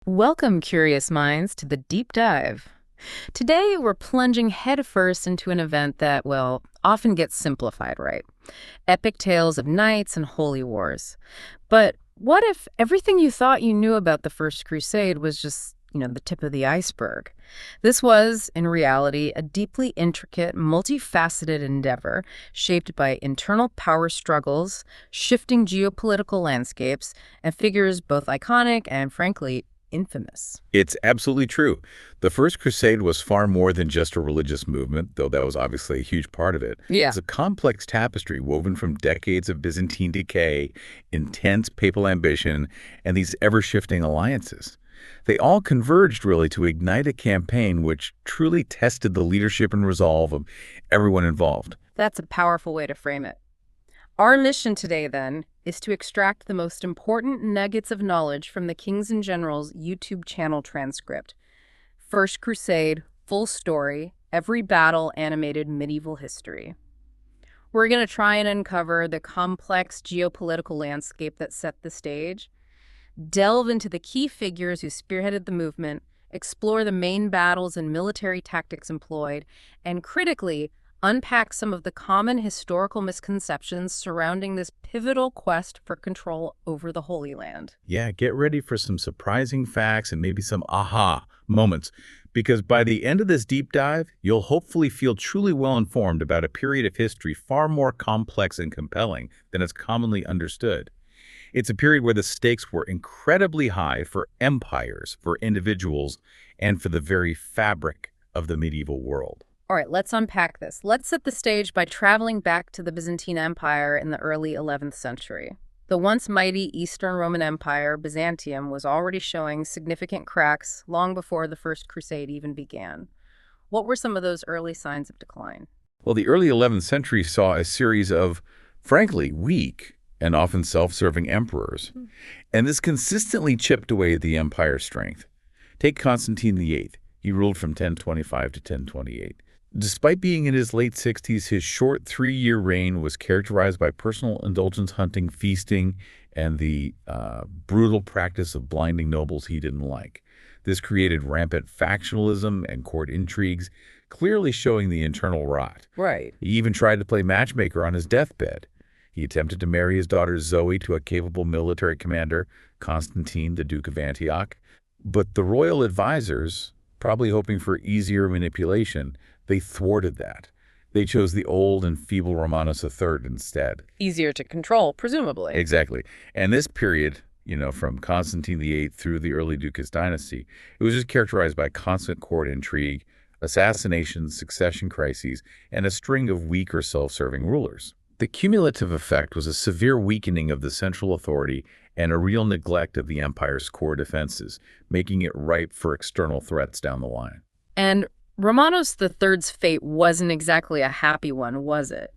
Welcome, curious minds, to the deep dive. Today, we're plunging headfirst into an event that, well, often gets simplified, right? Epic tales of knights and holy wars. But what if everything you thought you knew about the First Crusade was just, the tip of the iceberg? This was, in reality, a deeply intricate, multifaceted endeavor shaped by internal power struggles, shifting geopolitical landscapes, and figures both iconic and, frankly, infamous. It's absolutely true. The First Crusade was far more than just a religious movement, though that was obviously a huge part of it. Yeah. It's a complex tapestry woven from decades of Byzantine decay, intense papal ambition, and these ever-shifting alliances. They all converged, really, to ignite a campaign which truly tested the leadership and resolve of everyone involved. That's a powerful way to frame it. Our mission today, then, is to extract the most important nuggets of knowledge from the Kings and Generals YouTube channel transcript. First Crusade, full story, every battle animated medieval history. We're going to try and uncover the complex geopolitical landscape that set the stage, delve into the key figures who spearheaded the movement, explore the main battles and military tactics employed, and critically, unpack some of the common historical misconceptions surrounding this pivotal quest for control over the Holy Land. Yeah, get ready for some surprising facts and maybe some aha moments, because by the end of this deep dive, you'll hopefully feel truly well-informed about a period of history far more complex and compelling than is commonly understood. It's a period where the stakes were incredibly high for empires, for individuals, and for the very fabric of the medieval world. All right, let's unpack this. Let's set the stage by traveling back to the Byzantine Empire in the early 11th century. The once mighty Eastern Roman Empire, Byzantium, was already showing significant cracks long before the First Crusade even began. What were some of those early signs of decline? Well, the early 11th century saw a series of, frankly, weak and often self-serving emperors. And this consistently chipped away at the empire's strength. Take Constantine VIII. He ruled from 1025 to 1028. Despite being in his late 60s, his short 3-year reign was characterized by personal indulgence hunting, feasting, and the brutal practice of blinding nobles he didn't like. This created rampant factionalism and court intrigues, clearly showing the internal rot. Right. He even tried to play matchmaker on his deathbed. He attempted to marry his daughter Zoe to a capable military commander, Constantine, the Duke of Antioch. But the royal advisors, probably hoping for easier manipulation, they thwarted that. They chose the old and feeble Romanus III instead. Easier to control, presumably. Exactly. And this period, from Constantine VIII through the early Ducas dynasty, it was just characterized by constant court intrigue, assassinations, succession crises, and a string of weak or self-serving rulers. The cumulative effect was a severe weakening of the central authority and a real neglect of the empire's core defenses, making it ripe for external threats down the line. And Romanos III's fate wasn't exactly a happy one, was it?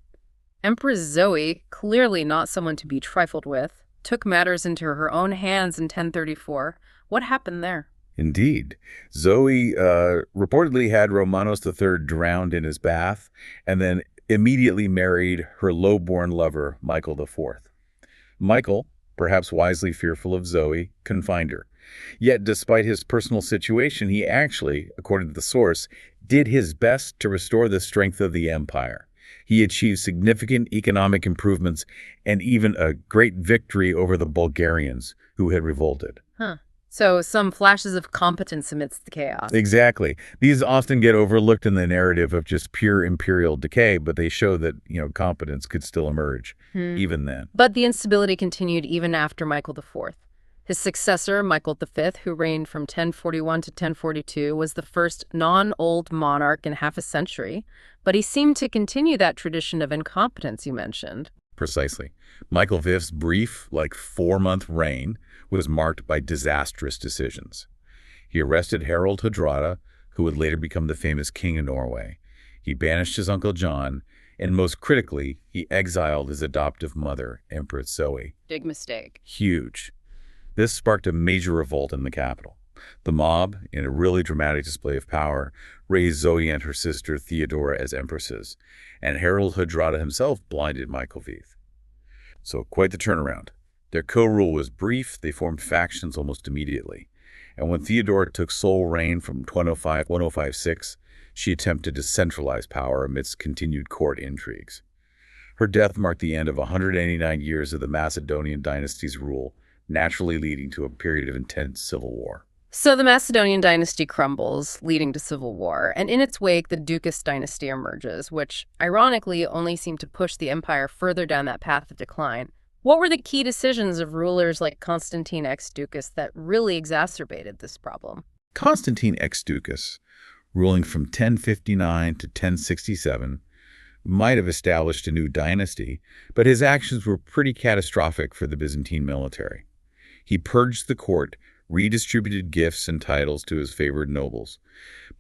Empress Zoe, clearly not someone to be trifled with, took matters into her own hands in 1034. What happened there? Indeed. Zoe reportedly had Romanos III drowned in his bath and then immediately married her low-born lover, Michael IV. Michael, perhaps wisely fearful of Zoe, confined her. Yet, despite his personal situation, he actually, according to the source, did his best to restore the strength of the empire. He achieved significant economic improvements and even a great victory over the Bulgarians, who had revolted. So some flashes of competence amidst the chaos. Exactly. These often get overlooked in the narrative of just pure imperial decay, but they show that, competence could still emerge, even then. But the instability continued even after Michael IV. His successor, Michael V, who reigned from 1041 to 1042, was the first non-old monarch in half a century, but he seemed to continue that tradition of incompetence you mentioned. Precisely. Michael V's brief, 4-month reign was marked by disastrous decisions. He arrested Harald Hardrada, who would later become the famous King of Norway. He banished his uncle John, and most critically, he exiled his adoptive mother, Empress Zoe. Big mistake. Huge. This sparked a major revolt in the capital. The mob, in a really dramatic display of power, raised Zoe and her sister Theodora as empresses, and Harald Hardrada himself blinded Michael V. So quite the turnaround. Their co-rule was brief. They formed factions almost immediately. And when Theodora took sole reign from 1056, she attempted to centralize power amidst continued court intrigues. Her death marked the end of 189 years of the Macedonian dynasty's rule, naturally leading to a period of intense civil war. So the Macedonian dynasty crumbles, leading to civil war, and in its wake, the Ducas dynasty emerges, which, ironically, only seemed to push the empire further down that path of decline. What were the key decisions of rulers like Constantine X Ducas that really exacerbated this problem? Constantine X Ducas, ruling from 1059 to 1067, might have established a new dynasty, but his actions were pretty catastrophic for the Byzantine military. He purged the court, redistributed gifts and titles to his favored nobles.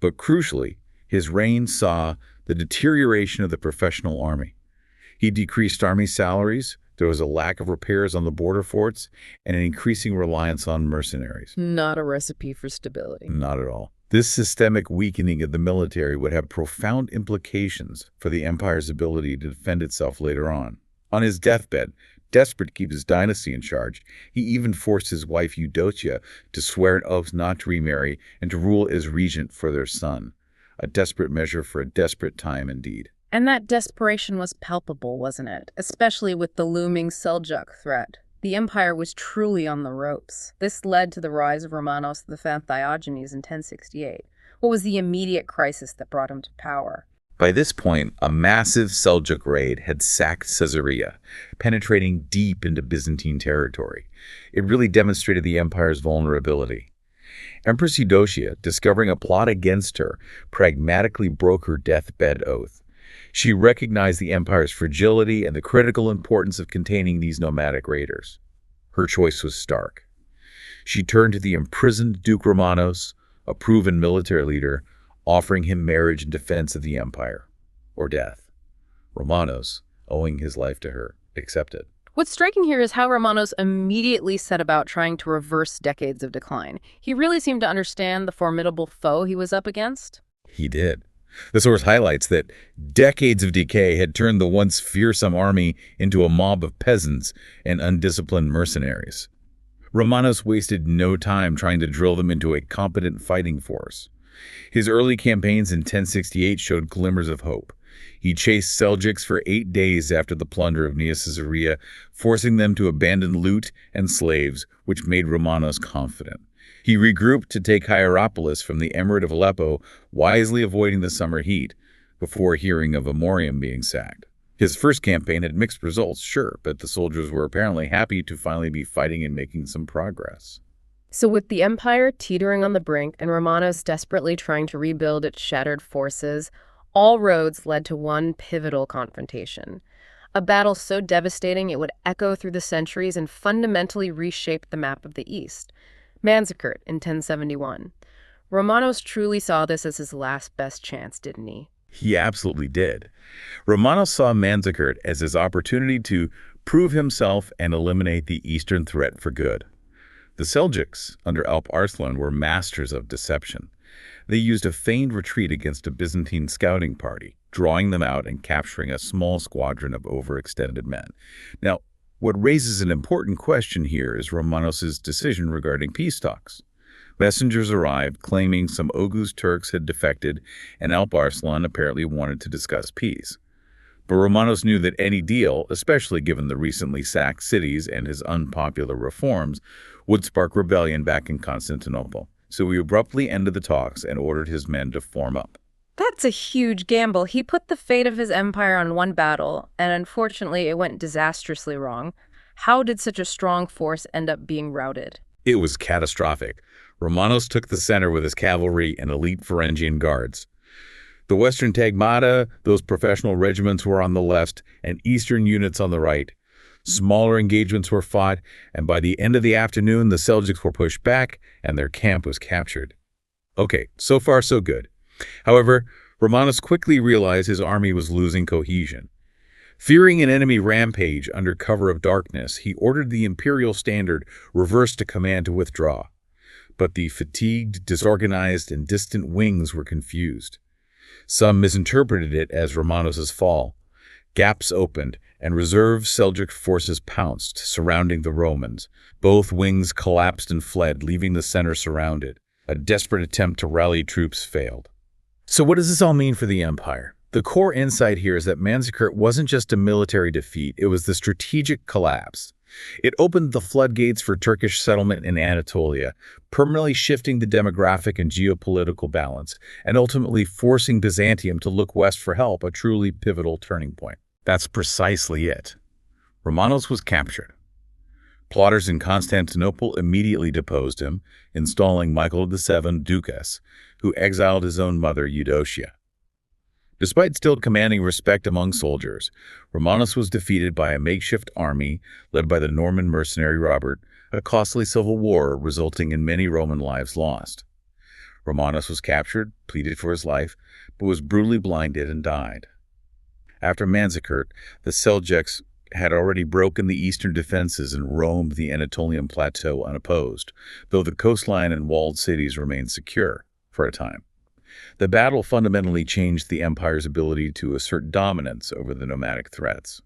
But crucially, his reign saw the deterioration of the professional army. He decreased army salaries, there was a lack of repairs on the border forts, and an increasing reliance on mercenaries. Not a recipe for stability. Not at all. This systemic weakening of the military would have profound implications for the empire's ability to defend itself later on. On his deathbed, desperate to keep his dynasty in charge, he even forced his wife Eudocia to swear an oath not to remarry and to rule as regent for their son. A desperate measure for a desperate time indeed. And that desperation was palpable, wasn't it? Especially with the looming Seljuk threat. The empire was truly on the ropes. This led to the rise of Romanos V Diogenes in 1068. What was the immediate crisis that brought him to power? By this point, a massive Seljuk raid had sacked Caesarea, penetrating deep into Byzantine territory. It really demonstrated the empire's vulnerability. Empress Eudocia, discovering a plot against her, pragmatically broke her deathbed oath. She recognized the empire's fragility and the critical importance of containing these nomadic raiders. Her choice was stark. She turned to the imprisoned Duke Romanos, a proven military leader, offering him marriage in defense of the empire, or death. Romanos, owing his life to her, accepted. What's striking here is how Romanos immediately set about trying to reverse decades of decline. He really seemed to understand the formidable foe he was up against. He did. The source highlights that decades of decay had turned the once fearsome army into a mob of peasants and undisciplined mercenaries. Romanos wasted no time trying to drill them into a competent fighting force. His early campaigns in 1068 showed glimmers of hope. He chased Seljuks for 8 days after the plunder of Nea Caesarea, forcing them to abandon loot and slaves, which made Romanos confident. He regrouped to take Hierapolis from the Emirate of Aleppo, wisely avoiding the summer heat, before hearing of Amorium being sacked. His first campaign had mixed results, sure, but the soldiers were apparently happy to finally be fighting and making some progress. So with the empire teetering on the brink and Romanos desperately trying to rebuild its shattered forces, all roads led to one pivotal confrontation. A battle so devastating it would echo through the centuries and fundamentally reshape the map of the East. Manzikert in 1071. Romanos truly saw this as his last best chance, didn't he? He absolutely did. Romanos saw Manzikert as his opportunity to prove himself and eliminate the Eastern threat for good. The Seljuks, under Alp Arslan, were masters of deception. They used a feigned retreat against a Byzantine scouting party, drawing them out and capturing a small squadron of overextended men. Now, what raises an important question here is Romanos' decision regarding peace talks. Messengers arrived claiming some Oghuz Turks had defected, and Alp Arslan apparently wanted to discuss peace. But Romanos knew that any deal, especially given the recently sacked cities and his unpopular reforms, would spark rebellion back in Constantinople. So he abruptly ended the talks and ordered his men to form up. That's a huge gamble. He put the fate of his empire on one battle, and unfortunately it went disastrously wrong. How did such a strong force end up being routed? It was catastrophic. Romanos took the center with his cavalry and elite Varangian guards. The Western Tagmata, those professional regiments, were on the left, and Eastern units on the right. Smaller engagements were fought, and by the end of the afternoon, the Seljuks were pushed back, and their camp was captured. Okay, so far so good. However, Romanos quickly realized his army was losing cohesion. Fearing an enemy rampage under cover of darkness, he ordered the imperial standard reversed to command to withdraw. But the fatigued, disorganized, and distant wings were confused. Some misinterpreted it as Romanos' fall. Gaps opened, and reserve Seljuk forces pounced, surrounding the Romans. Both wings collapsed and fled, leaving the center surrounded. A desperate attempt to rally troops failed. So what does this all mean for the empire? The core insight here is that Manzikert wasn't just a military defeat, it was the strategic collapse. It opened the floodgates for Turkish settlement in Anatolia, permanently shifting the demographic and geopolitical balance, and ultimately forcing Byzantium to look west for help, a truly pivotal turning point. That's precisely it. Romanos was captured. Plotters in Constantinople immediately deposed him, installing Michael VII Ducas, who exiled his own mother, Eudocia. Despite still commanding respect among soldiers, Romanus was defeated by a makeshift army led by the Norman mercenary Robert, a costly civil war resulting in many Roman lives lost. Romanus was captured, pleaded for his life, but was brutally blinded and died. After Manzikert, the Seljuks had already broken the eastern defenses and roamed the Anatolian plateau unopposed, though the coastline and walled cities remained secure for a time. The battle fundamentally changed the empire's ability to assert dominance over the nomadic threats.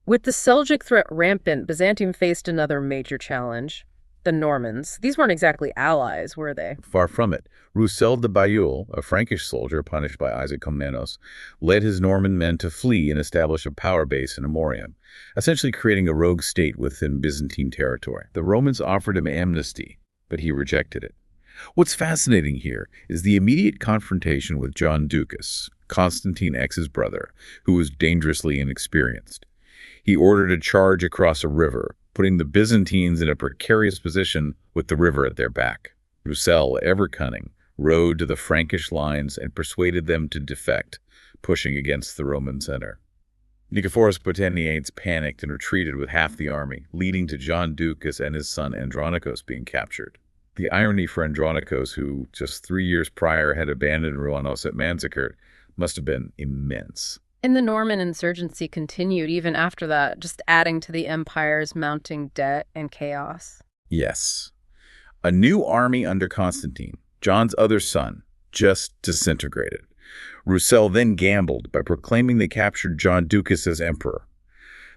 With the Seljuk threat rampant, Byzantium faced another major challenge: the Normans. These weren't exactly allies, were they? Far from it. Roussel de Bayeul, a Frankish soldier punished by Isaac Comnenus, led his Norman men to flee and establish a power base in Amorium, essentially creating a rogue state within Byzantine territory. The Romans offered him amnesty, but he rejected it. What's fascinating here is the immediate confrontation with John Ducas, Constantine X's brother, who was dangerously inexperienced. He ordered a charge across a river, putting the Byzantines in a precarious position with the river at their back. Roussel, ever cunning, rode to the Frankish lines and persuaded them to defect, pushing against the Roman center. Nicephorus Poteniates panicked and retreated with half the army, leading to John Ducas and his son Andronikos being captured. The irony for Andronikos, who just 3 years prior had abandoned Romanos at Manzikert, must have been immense. And the Norman insurgency continued even after that, just adding to the empire's mounting debt and chaos. Yes. A new army under Constantine, John's other son, just disintegrated. Roussel then gambled by proclaiming they captured John Ducas as emperor.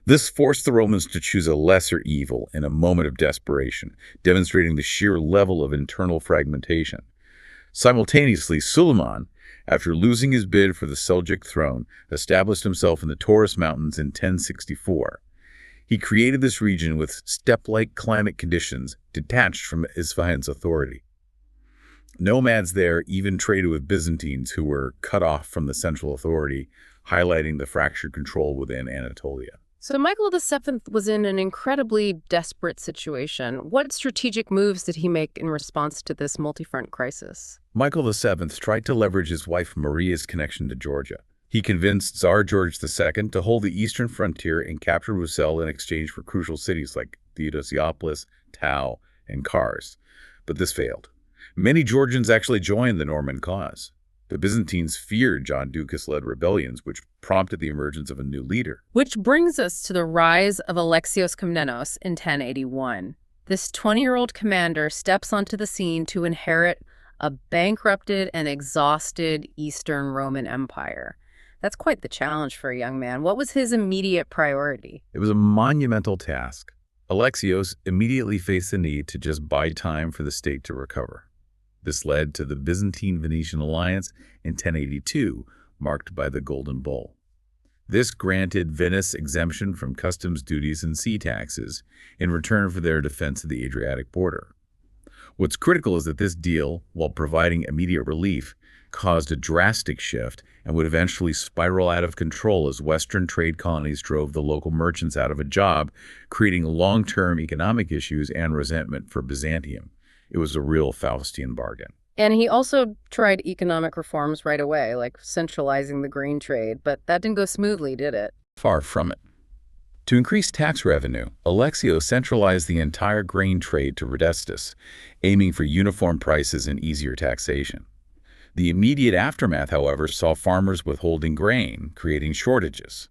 This forced the Romans to choose a lesser evil in a moment of desperation, demonstrating the sheer level of internal fragmentation. Simultaneously, Suleiman, after losing his bid for the Seljuk throne, established himself in the Taurus Mountains in 1064. He created this region with steppe-like climate conditions detached from Isfahan's authority. Nomads there even traded with Byzantines who were cut off from the central authority, highlighting the fractured control within Anatolia. So Michael VII was in an incredibly desperate situation. What strategic moves did he make in response to this multi-front crisis? Michael VII tried to leverage his wife Maria's connection to Georgia. He convinced Tsar George II to hold the eastern frontier and capture Roussel in exchange for crucial cities like Theodosiopolis, Tau, and Kars. But this failed. Many Georgians actually joined the Norman cause. The Byzantines feared John Ducas-led rebellions, which prompted the emergence of a new leader. Which brings us to the rise of Alexios Komnenos in 1081. This 20-year-old commander steps onto the scene to inherit a bankrupted and exhausted Eastern Roman Empire. That's quite the challenge for a young man. What was his immediate priority? It was a monumental task. Alexios immediately faced the need to just buy time for the state to recover. This led to the Byzantine-Venetian alliance in 1082, marked by the Golden Bull. This granted Venice exemption from customs duties and sea taxes in return for their defense of the Adriatic border. What's critical is that this deal, while providing immediate relief, caused a drastic shift and would eventually spiral out of control as Western trade colonies drove the local merchants out of a job, creating long-term economic issues and resentment for Byzantium. It was a real Faustian bargain. And he also tried economic reforms right away, like centralizing the grain trade, but that didn't go smoothly, did it? Far from it. To increase tax revenue, Alexios centralized the entire grain trade to Radestus, aiming for uniform prices and easier taxation. The immediate aftermath, however, saw farmers withholding grain, creating shortages.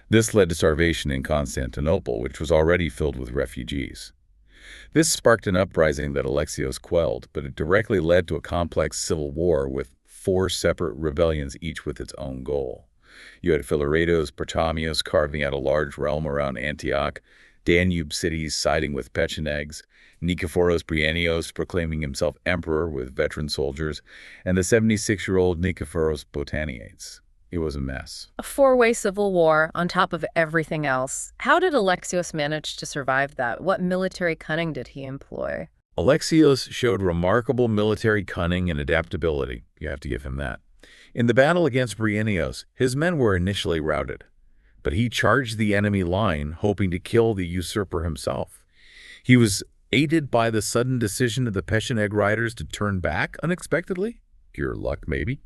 This led to starvation in Constantinople, which was already filled with refugees. This sparked an uprising that Alexios quelled, but it directly led to a complex civil war with 4 separate rebellions, each with its own goal. You had Philaretos, Ptolemaios carving out a large realm around Antioch, Danube cities siding with Pechenegs, Nikephoros Bryennios proclaiming himself emperor with veteran soldiers, and the 76-year-old Nikephoros Botaniates. It was a mess. A four-way civil war on top of everything else. How did Alexios manage to survive that? What military cunning did he employ? Alexios showed remarkable military cunning and adaptability. You have to give him that. In the battle against Bryennios, his men were initially routed, but he charged the enemy line, hoping to kill the usurper himself. He was aided by the sudden decision of the Pecheneg riders to turn back unexpectedly. Pure luck, maybe.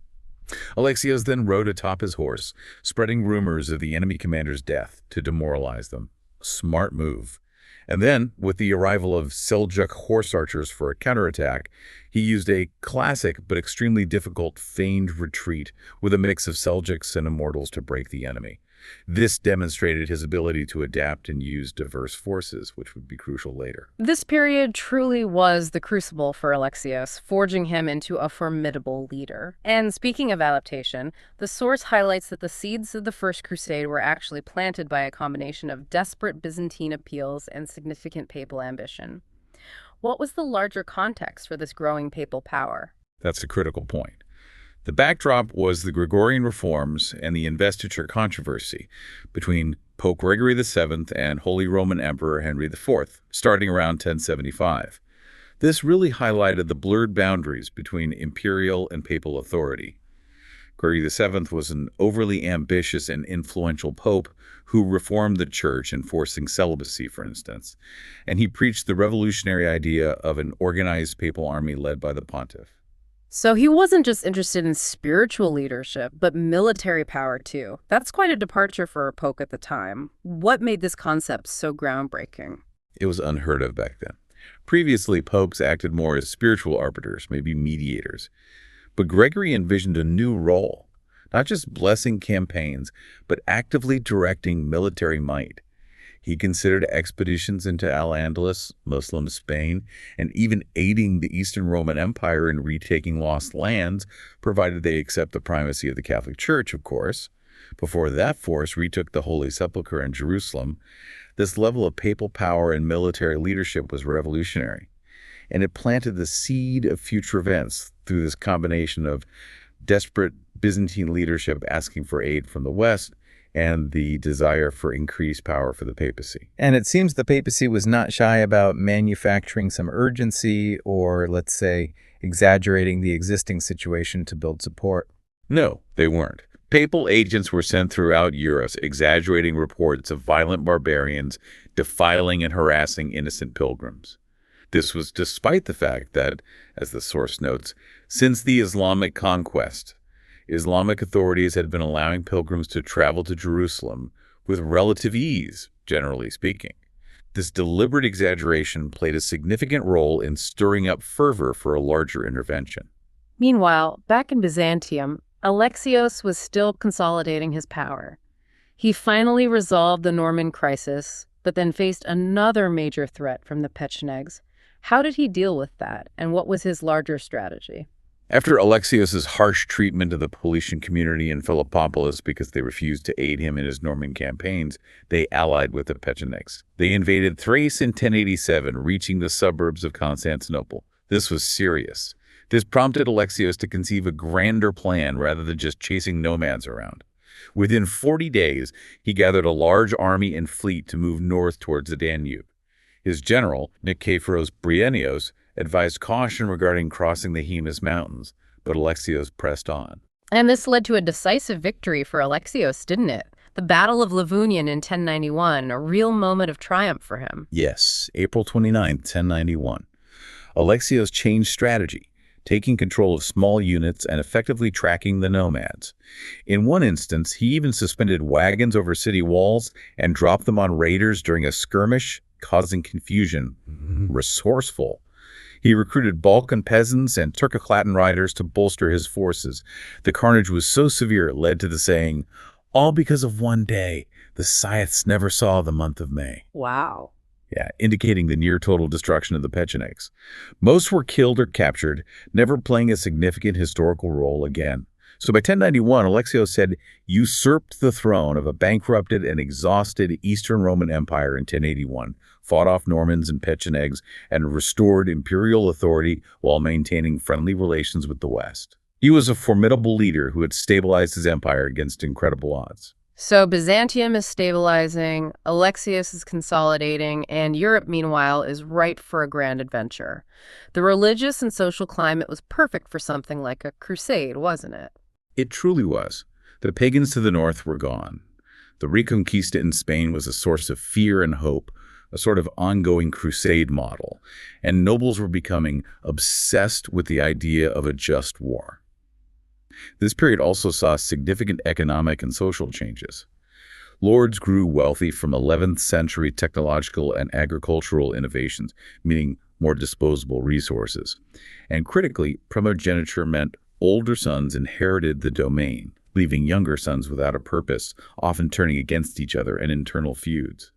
Alexios then rode atop his horse, spreading rumors of the enemy commander's death to demoralize them. Smart move. And then, with the arrival of Seljuk horse archers for a counterattack, he used a classic but extremely difficult feigned retreat with a mix of Seljuks and Immortals to break the enemy. This demonstrated his ability to adapt and use diverse forces, which would be crucial later. This period truly was the crucible for Alexios, forging him into a formidable leader. And speaking of adaptation, the source highlights that the seeds of the First Crusade were actually planted by a combination of desperate Byzantine appeals and significant papal ambition. What was the larger context for this growing papal power? That's a critical point. The backdrop was the Gregorian reforms and the investiture controversy between Pope Gregory VII and Holy Roman Emperor Henry IV, starting around 1075. This really highlighted the blurred boundaries between imperial and papal authority. Gregory VII was an overly ambitious and influential pope who reformed the church, enforcing celibacy, for instance, and he preached the revolutionary idea of an organized papal army led by the pontiff. So he wasn't just interested in spiritual leadership, but military power too. That's quite a departure for a pope at the time. What made this concept so groundbreaking? It was unheard of back then. Previously, popes acted more as spiritual arbiters, maybe mediators. But Gregory envisioned a new role, not just blessing campaigns, but actively directing military might. He considered expeditions into Al-Andalus, Muslim Spain, and even aiding the Eastern Roman Empire in retaking lost lands, provided they accept the primacy of the Catholic Church, of course. Before that force retook the Holy Sepulchre in Jerusalem, this level of papal power and military leadership was revolutionary, and it planted the seed of future events through this combination of desperate Byzantine leadership asking for aid from the West and the desire for increased power for the papacy. And it seems the papacy was not shy about manufacturing some urgency or, let's say, exaggerating the existing situation to build support. No, they weren't. Papal agents were sent throughout Europe, exaggerating reports of violent barbarians defiling and harassing innocent pilgrims. This was despite the fact that, as the source notes, since the Islamic conquest, Islamic authorities had been allowing pilgrims to travel to Jerusalem with relative ease, generally speaking. This deliberate exaggeration played a significant role in stirring up fervor for a larger intervention. Meanwhile, back in Byzantium, Alexios was still consolidating his power. He finally resolved the Norman crisis, but then faced another major threat from the Pechenegs. How did he deal with that, and what was his larger strategy? After Alexios' harsh treatment of the Paulician community in Philippopolis because they refused to aid him in his Norman campaigns, they allied with the Pechenegs. They invaded Thrace in 1087, reaching the suburbs of Constantinople. This was serious. This prompted Alexios to conceive a grander plan rather than just chasing nomads around. Within 40 days, he gathered a large army and fleet to move north towards the Danube. His general, Nikephoros Bryennios, advised caution regarding crossing the Hemus Mountains, but Alexios pressed on. And this led to a decisive victory for Alexios, didn't it? The Battle of Livonian in 1091, a real moment of triumph for him. Yes, April 29, 1091. Alexios changed strategy, taking control of small units and effectively tracking the nomads. In one instance, he even suspended wagons over city walls and dropped them on raiders during a skirmish, causing confusion. Resourceful. He recruited Balkan peasants and Turkoclatan riders to bolster his forces. The carnage was so severe it led to the saying, "All because of one day, the Scythes never saw the month of May." Wow. Yeah, indicating the near-total destruction of the Pechenegs. Most were killed or captured, never playing a significant historical role again. So by 1091, Alexios had usurped the throne of a bankrupted and exhausted Eastern Roman Empire in 1081, fought off Normans and Pechenegs, and restored imperial authority while maintaining friendly relations with the West. He was a formidable leader who had stabilized his empire against incredible odds. So Byzantium is stabilizing, Alexios is consolidating, and Europe, meanwhile, is ripe for a grand adventure. The religious and social climate was perfect for something like a crusade, wasn't it? It truly was. The pagans to the north were gone. The Reconquista in Spain was a source of fear and hope, a sort of ongoing crusade model, and nobles were becoming obsessed with the idea of a just war. This period also saw significant economic and social changes. Lords grew wealthy from 11th century technological and agricultural innovations, meaning more disposable resources. And critically, primogeniture meant older sons inherited the domain, leaving younger sons without a purpose, often turning against each other in internal feuds.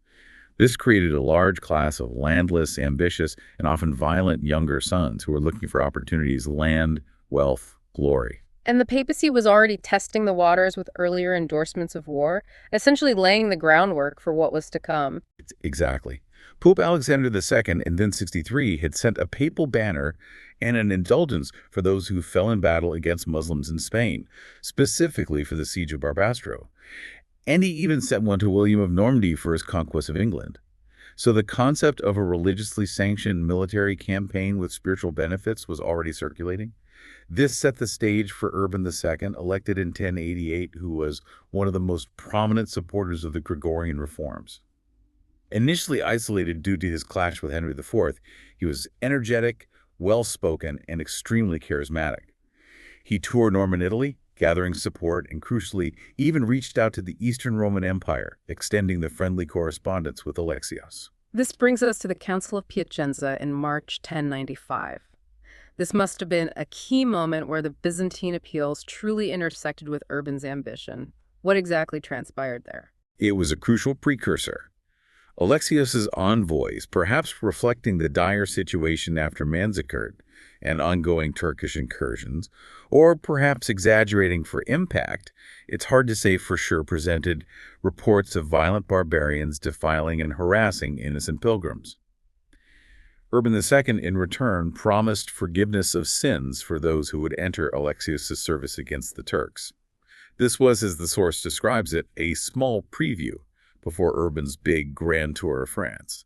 This created a large class of landless, ambitious, and often violent younger sons who were looking for opportunities, land, wealth, glory. And the papacy was already testing the waters with earlier endorsements of war, essentially laying the groundwork for what was to come. Exactly. Pope Alexander II in 1063 had sent a papal banner and an indulgence for those who fell in battle against Muslims in Spain, specifically for the siege of Barbastro. And he even sent one to William of Normandy for his conquest of England. So the concept of a religiously sanctioned military campaign with spiritual benefits was already circulating. This set the stage for Urban II, elected in 1088, who was one of the most prominent supporters of the Gregorian reforms. Initially isolated due to his clash with Henry IV, he was energetic, well-spoken, and extremely charismatic. He toured Norman Italy, gathering support, and crucially, even reached out to the Eastern Roman Empire, extending the friendly correspondence with Alexios. This brings us to the Council of Piacenza in March 1095. This must have been a key moment where the Byzantine appeals truly intersected with Urban's ambition. What exactly transpired there? It was a crucial precursor. Alexios's envoys, perhaps reflecting the dire situation after Manzikert and ongoing Turkish incursions, or perhaps exaggerating for impact, it's hard to say for sure, presented reports of violent barbarians defiling and harassing innocent pilgrims. Urban II, in return, promised forgiveness of sins for those who would enter Alexios' service against the Turks. This was, as the source describes it, a small preview before Urban's big grand tour of France.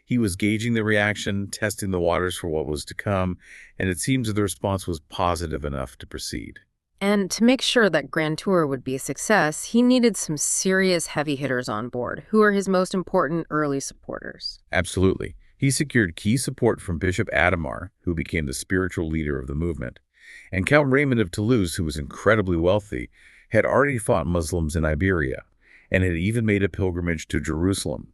He was gauging the reaction, testing the waters for what was to come, and it seems the response was positive enough to proceed. And to make sure that grand tour would be a success, he needed some serious heavy hitters on board. Who are his most important early supporters? Absolutely. He secured key support from Bishop Adhemar, who became the spiritual leader of the movement, and Count Raymond of Toulouse, who was incredibly wealthy, had already fought Muslims in Iberia, and had even made a pilgrimage to Jerusalem.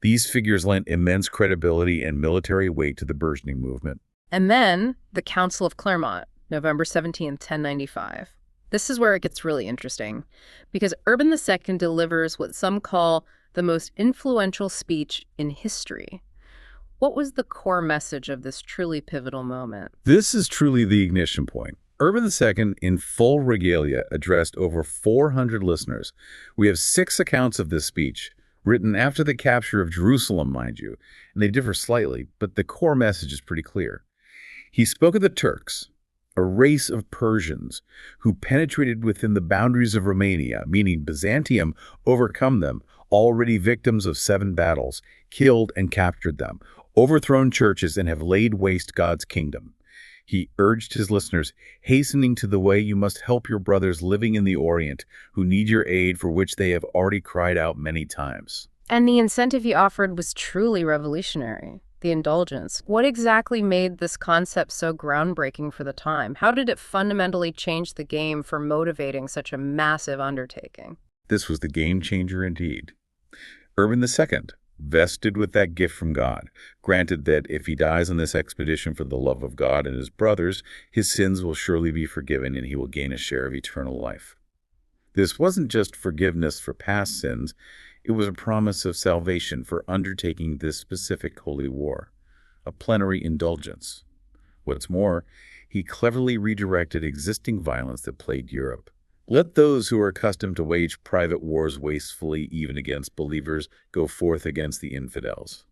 These figures lent immense credibility and military weight to the burgeoning movement. And then the Council of Clermont, November 17, 1095. This is where it gets really interesting, because Urban II delivers what some call the most influential speech in history. What was the core message of this truly pivotal moment? This is truly the ignition point. Urban II, in full regalia, addressed over 400 listeners. We have 6 accounts of this speech, written after the capture of Jerusalem, mind you, and they differ slightly, but the core message is pretty clear. He spoke of the Turks, a race of Persians who penetrated within the boundaries of Romania, meaning Byzantium overcome them, already victims of 7 battles, killed and captured them, overthrown churches, and have laid waste God's kingdom. He urged his listeners, hastening to the way you must help your brothers living in the Orient, who need your aid, for which they have already cried out many times. And the incentive he offered was truly revolutionary, the indulgence. What exactly made this concept so groundbreaking for the time? How did it fundamentally change the game for motivating such a massive undertaking? This was the game changer indeed. Urban II, vested with that gift from God, granted that if he dies on this expedition for the love of God and his brothers, his sins will surely be forgiven and he will gain a share of eternal life. This wasn't just forgiveness for past sins, it was a promise of salvation for undertaking this specific holy war, a plenary indulgence. What's more, he cleverly redirected existing violence that plagued Europe. Let those who are accustomed to wage private wars wastefully, even against believers, go forth against the infidels.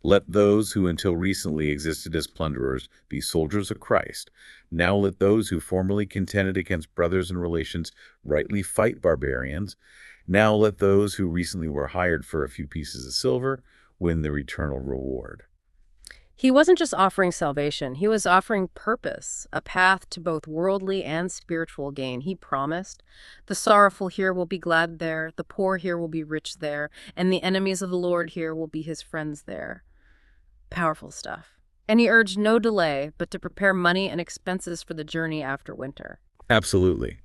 Let those who until recently existed as plunderers be soldiers of Christ. Now let those who formerly contended against brothers and relations rightly fight barbarians. Now let those who recently were hired for a few pieces of silver win their eternal reward. He wasn't just offering salvation, he was offering purpose, a path to both worldly and spiritual gain. He promised, the sorrowful here will be glad there, the poor here will be rich there, and the enemies of the Lord here will be his friends there. Powerful stuff. And he urged no delay, but to prepare money and expenses for the journey after winter. Absolutely.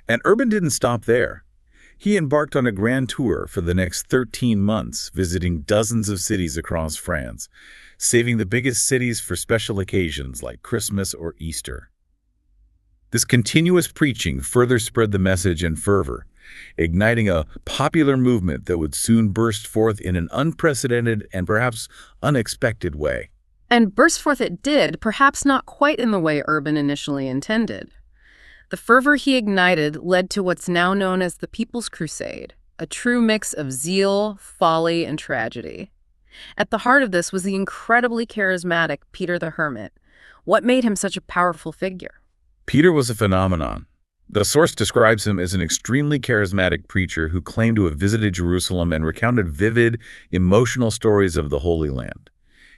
And Urban didn't stop there. He embarked on a grand tour for the next 13 months, visiting dozens of cities across France, saving the biggest cities for special occasions like Christmas or Easter. This continuous preaching further spread the message and fervor, igniting a popular movement that would soon burst forth in an unprecedented and perhaps unexpected way. And burst forth it did, perhaps not quite in the way Urban initially intended. The fervor he ignited led to what's now known as the People's Crusade, a true mix of zeal, folly, and tragedy. At the heart of this was the incredibly charismatic Peter the Hermit. What made him such a powerful figure? Peter was a phenomenon. The source describes him as an extremely charismatic preacher who claimed to have visited Jerusalem and recounted vivid, emotional stories of the Holy Land.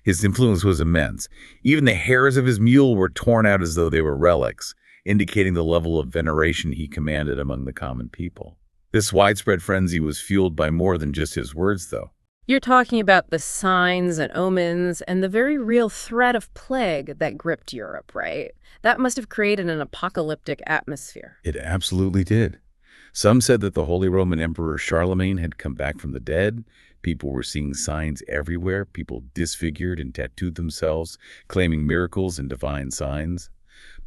His influence was immense. Even the hairs of his mule were torn out as though they were relics, indicating the level of veneration he commanded among the common people. This widespread frenzy was fueled by more than just his words, though. You're talking about the signs and omens and the very real threat of plague that gripped Europe, right? That must have created an apocalyptic atmosphere. It absolutely did. Some said that the Holy Roman Emperor Charlemagne had come back from the dead. People were seeing signs everywhere. People disfigured and tattooed themselves, claiming miracles and divine signs.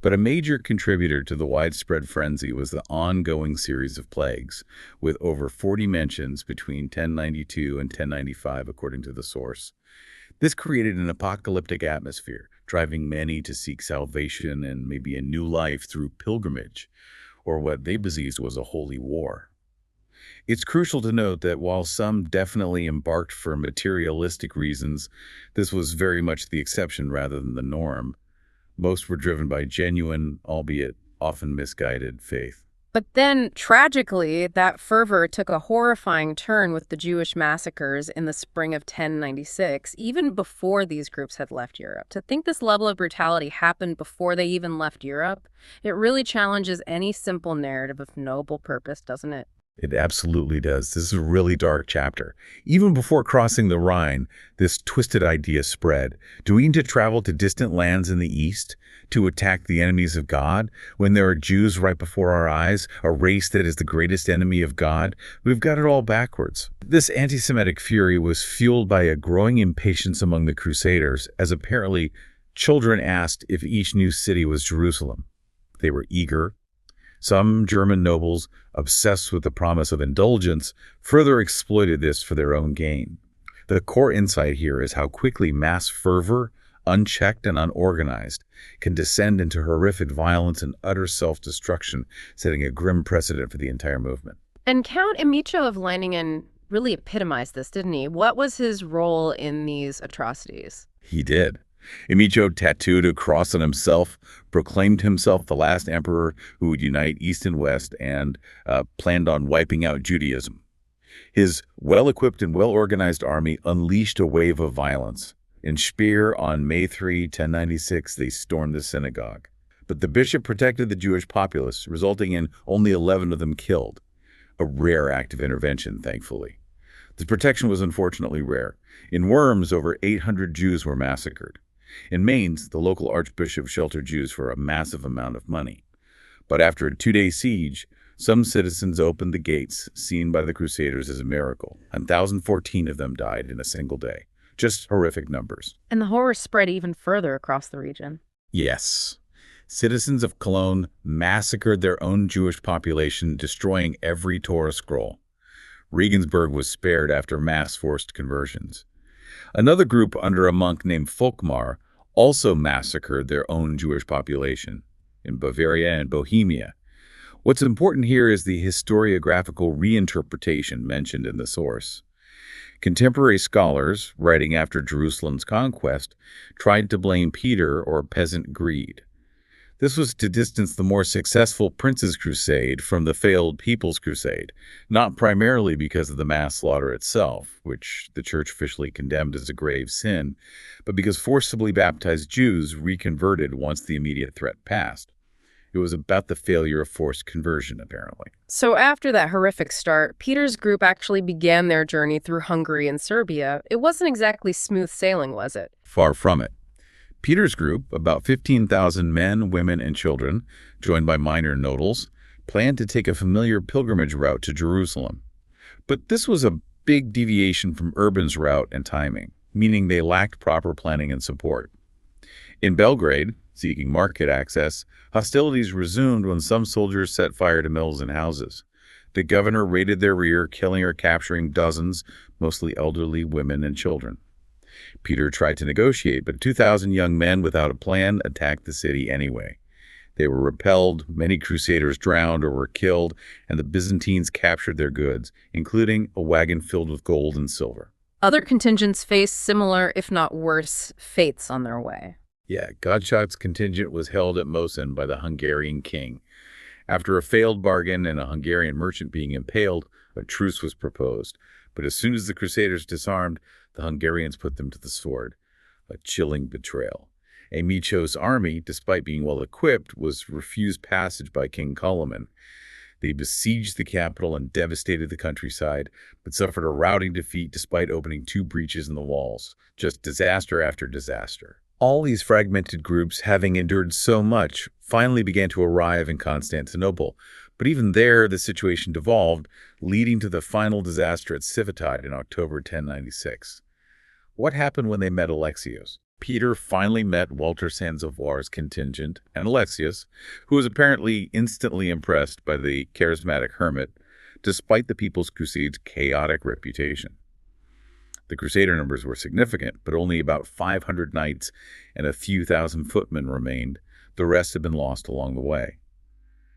But a major contributor to the widespread frenzy was the ongoing series of plagues, with over 40 mentions between 1092 and 1095, according to the source. This created an apocalyptic atmosphere, driving many to seek salvation and maybe a new life through pilgrimage, or what they believed was a holy war. It's crucial to note that while some definitely embarked for materialistic reasons, this was very much the exception rather than the norm. Most were driven by genuine, albeit often misguided, faith. But then, tragically, that fervor took a horrifying turn with the Jewish massacres in the spring of 1096, even before these groups had left Europe. To think this level of brutality happened before they even left Europe, it really challenges any simple narrative of noble purpose, doesn't it? It absolutely does. This is a really dark chapter. Even before crossing the Rhine, this twisted idea spread. Do we need to travel to distant lands in the East to attack the enemies of God when there are Jews right before our eyes, a race that is the greatest enemy of God? We've got it all backwards. This anti-Semitic fury was fueled by a growing impatience among the Crusaders, as apparently children asked if each new city was Jerusalem. They were eager. Some German nobles, obsessed with the promise of indulgence, further exploited this for their own gain. The core insight here is how quickly mass fervor, unchecked and unorganized, can descend into horrific violence and utter self-destruction, setting a grim precedent for the entire movement. And Count Emicho of Leiningen really epitomized this, didn't he? What was his role in these atrocities? He did. Emicho tattooed a cross on himself, proclaimed himself the last emperor who would unite East and West, and planned on wiping out Judaism. His well-equipped and well-organized army unleashed a wave of violence. In Speyer on May 3, 1096, they stormed the synagogue. But the bishop protected the Jewish populace, resulting in only 11 of them killed. A rare act of intervention, thankfully. The protection was unfortunately rare. In Worms, over 800 Jews were massacred. In Mainz, the local archbishop sheltered Jews for a massive amount of money. But after a 2-day siege, some citizens opened the gates, seen by the Crusaders as a miracle. 1,014 of them died in a single day. Just horrific numbers. And the horror spread even further across the region. Yes. Citizens of Cologne massacred their own Jewish population, destroying every Torah scroll. Regensburg was spared after mass forced conversions. Another group under a monk named Folkmar also massacred their own Jewish population in Bavaria and Bohemia. What's important here is the historiographical reinterpretation mentioned in the source. Contemporary scholars, writing after Jerusalem's conquest, tried to blame Peter or peasant greed. This was to distance the more successful Prince's Crusade from the failed People's Crusade, not primarily because of the mass slaughter itself, which the Church officially condemned as a grave sin, but because forcibly baptized Jews reconverted once the immediate threat passed. It was about the failure of forced conversion, apparently. So after that horrific start, Peter's group actually began their journey through Hungary and Serbia. It wasn't exactly smooth sailing, was it? Far from it. Peter's group, about 15,000 men, women, and children, joined by minor notables, planned to take a familiar pilgrimage route to Jerusalem. But this was a big deviation from Urban's route and timing, meaning they lacked proper planning and support. In Belgrade, seeking market access, hostilities resumed when some soldiers set fire to mills and houses. The governor raided their rear, killing or capturing dozens, mostly elderly women and children. Peter tried to negotiate, but 2,000 young men without a plan attacked the city anyway. They were repelled, many crusaders drowned or were killed, and the Byzantines captured their goods, including a wagon filled with gold and silver. Other contingents faced similar, if not worse, fates on their way. Yeah, Godshot's contingent was held at Moson by the Hungarian king. After a failed bargain and a Hungarian merchant being impaled, a truce was proposed. But as soon as the Crusaders disarmed, the Hungarians put them to the sword. A chilling betrayal. Amicho's army, despite being well equipped, was refused passage by King Koloman. They besieged the capital and devastated the countryside, but suffered a routing defeat despite opening 2 breaches in the walls. Just disaster after disaster. All these fragmented groups, having endured so much, finally began to arrive in Constantinople. But even there, the situation devolved, leading to the final disaster at Civitate in October 1096. What happened when they met Alexios? Peter finally met Walter Sandovar's contingent, and Alexios, who was apparently instantly impressed by the charismatic hermit, despite the People's Crusade's chaotic reputation. The Crusader numbers were significant, but only about 500 knights and a few thousand footmen remained. The rest had been lost along the way.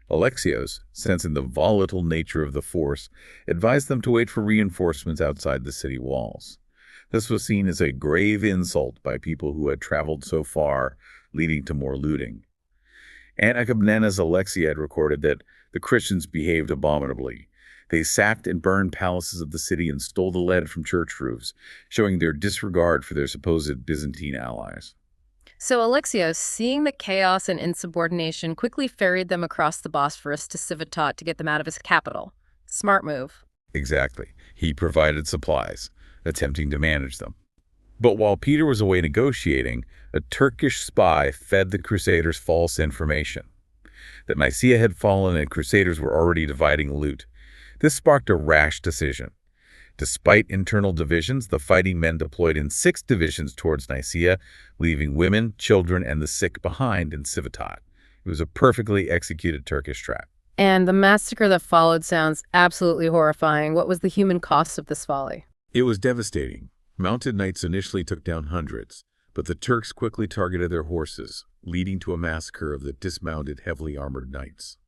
Alexios, sensing the volatile nature of the force, advised them to wait for reinforcements outside the city walls. This was seen as a grave insult by people who had traveled so far, leading to more looting. Anna Komnena's Alexiad recorded that the Christians behaved abominably. They sacked and burned palaces of the city and stole the lead from church roofs, showing their disregard for their supposed Byzantine allies. So Alexios, seeing the chaos and insubordination, quickly ferried them across the Bosphorus to Civitate to get them out of his capital. Smart move. Exactly. He provided supplies, attempting to manage them. But while Peter was away negotiating, a Turkish spy fed the Crusaders false information that Nicaea had fallen and Crusaders were already dividing loot. This sparked a rash decision. Despite internal divisions, the fighting men deployed in 6 divisions towards Nicaea, leaving women, children, and the sick behind in Civitate. It was a perfectly executed Turkish trap. And the massacre that followed sounds absolutely horrifying. What was the human cost of this folly? It was devastating. Mounted knights initially took down hundreds, but the Turks quickly targeted their horses, leading to a massacre of the dismounted, heavily armored knights.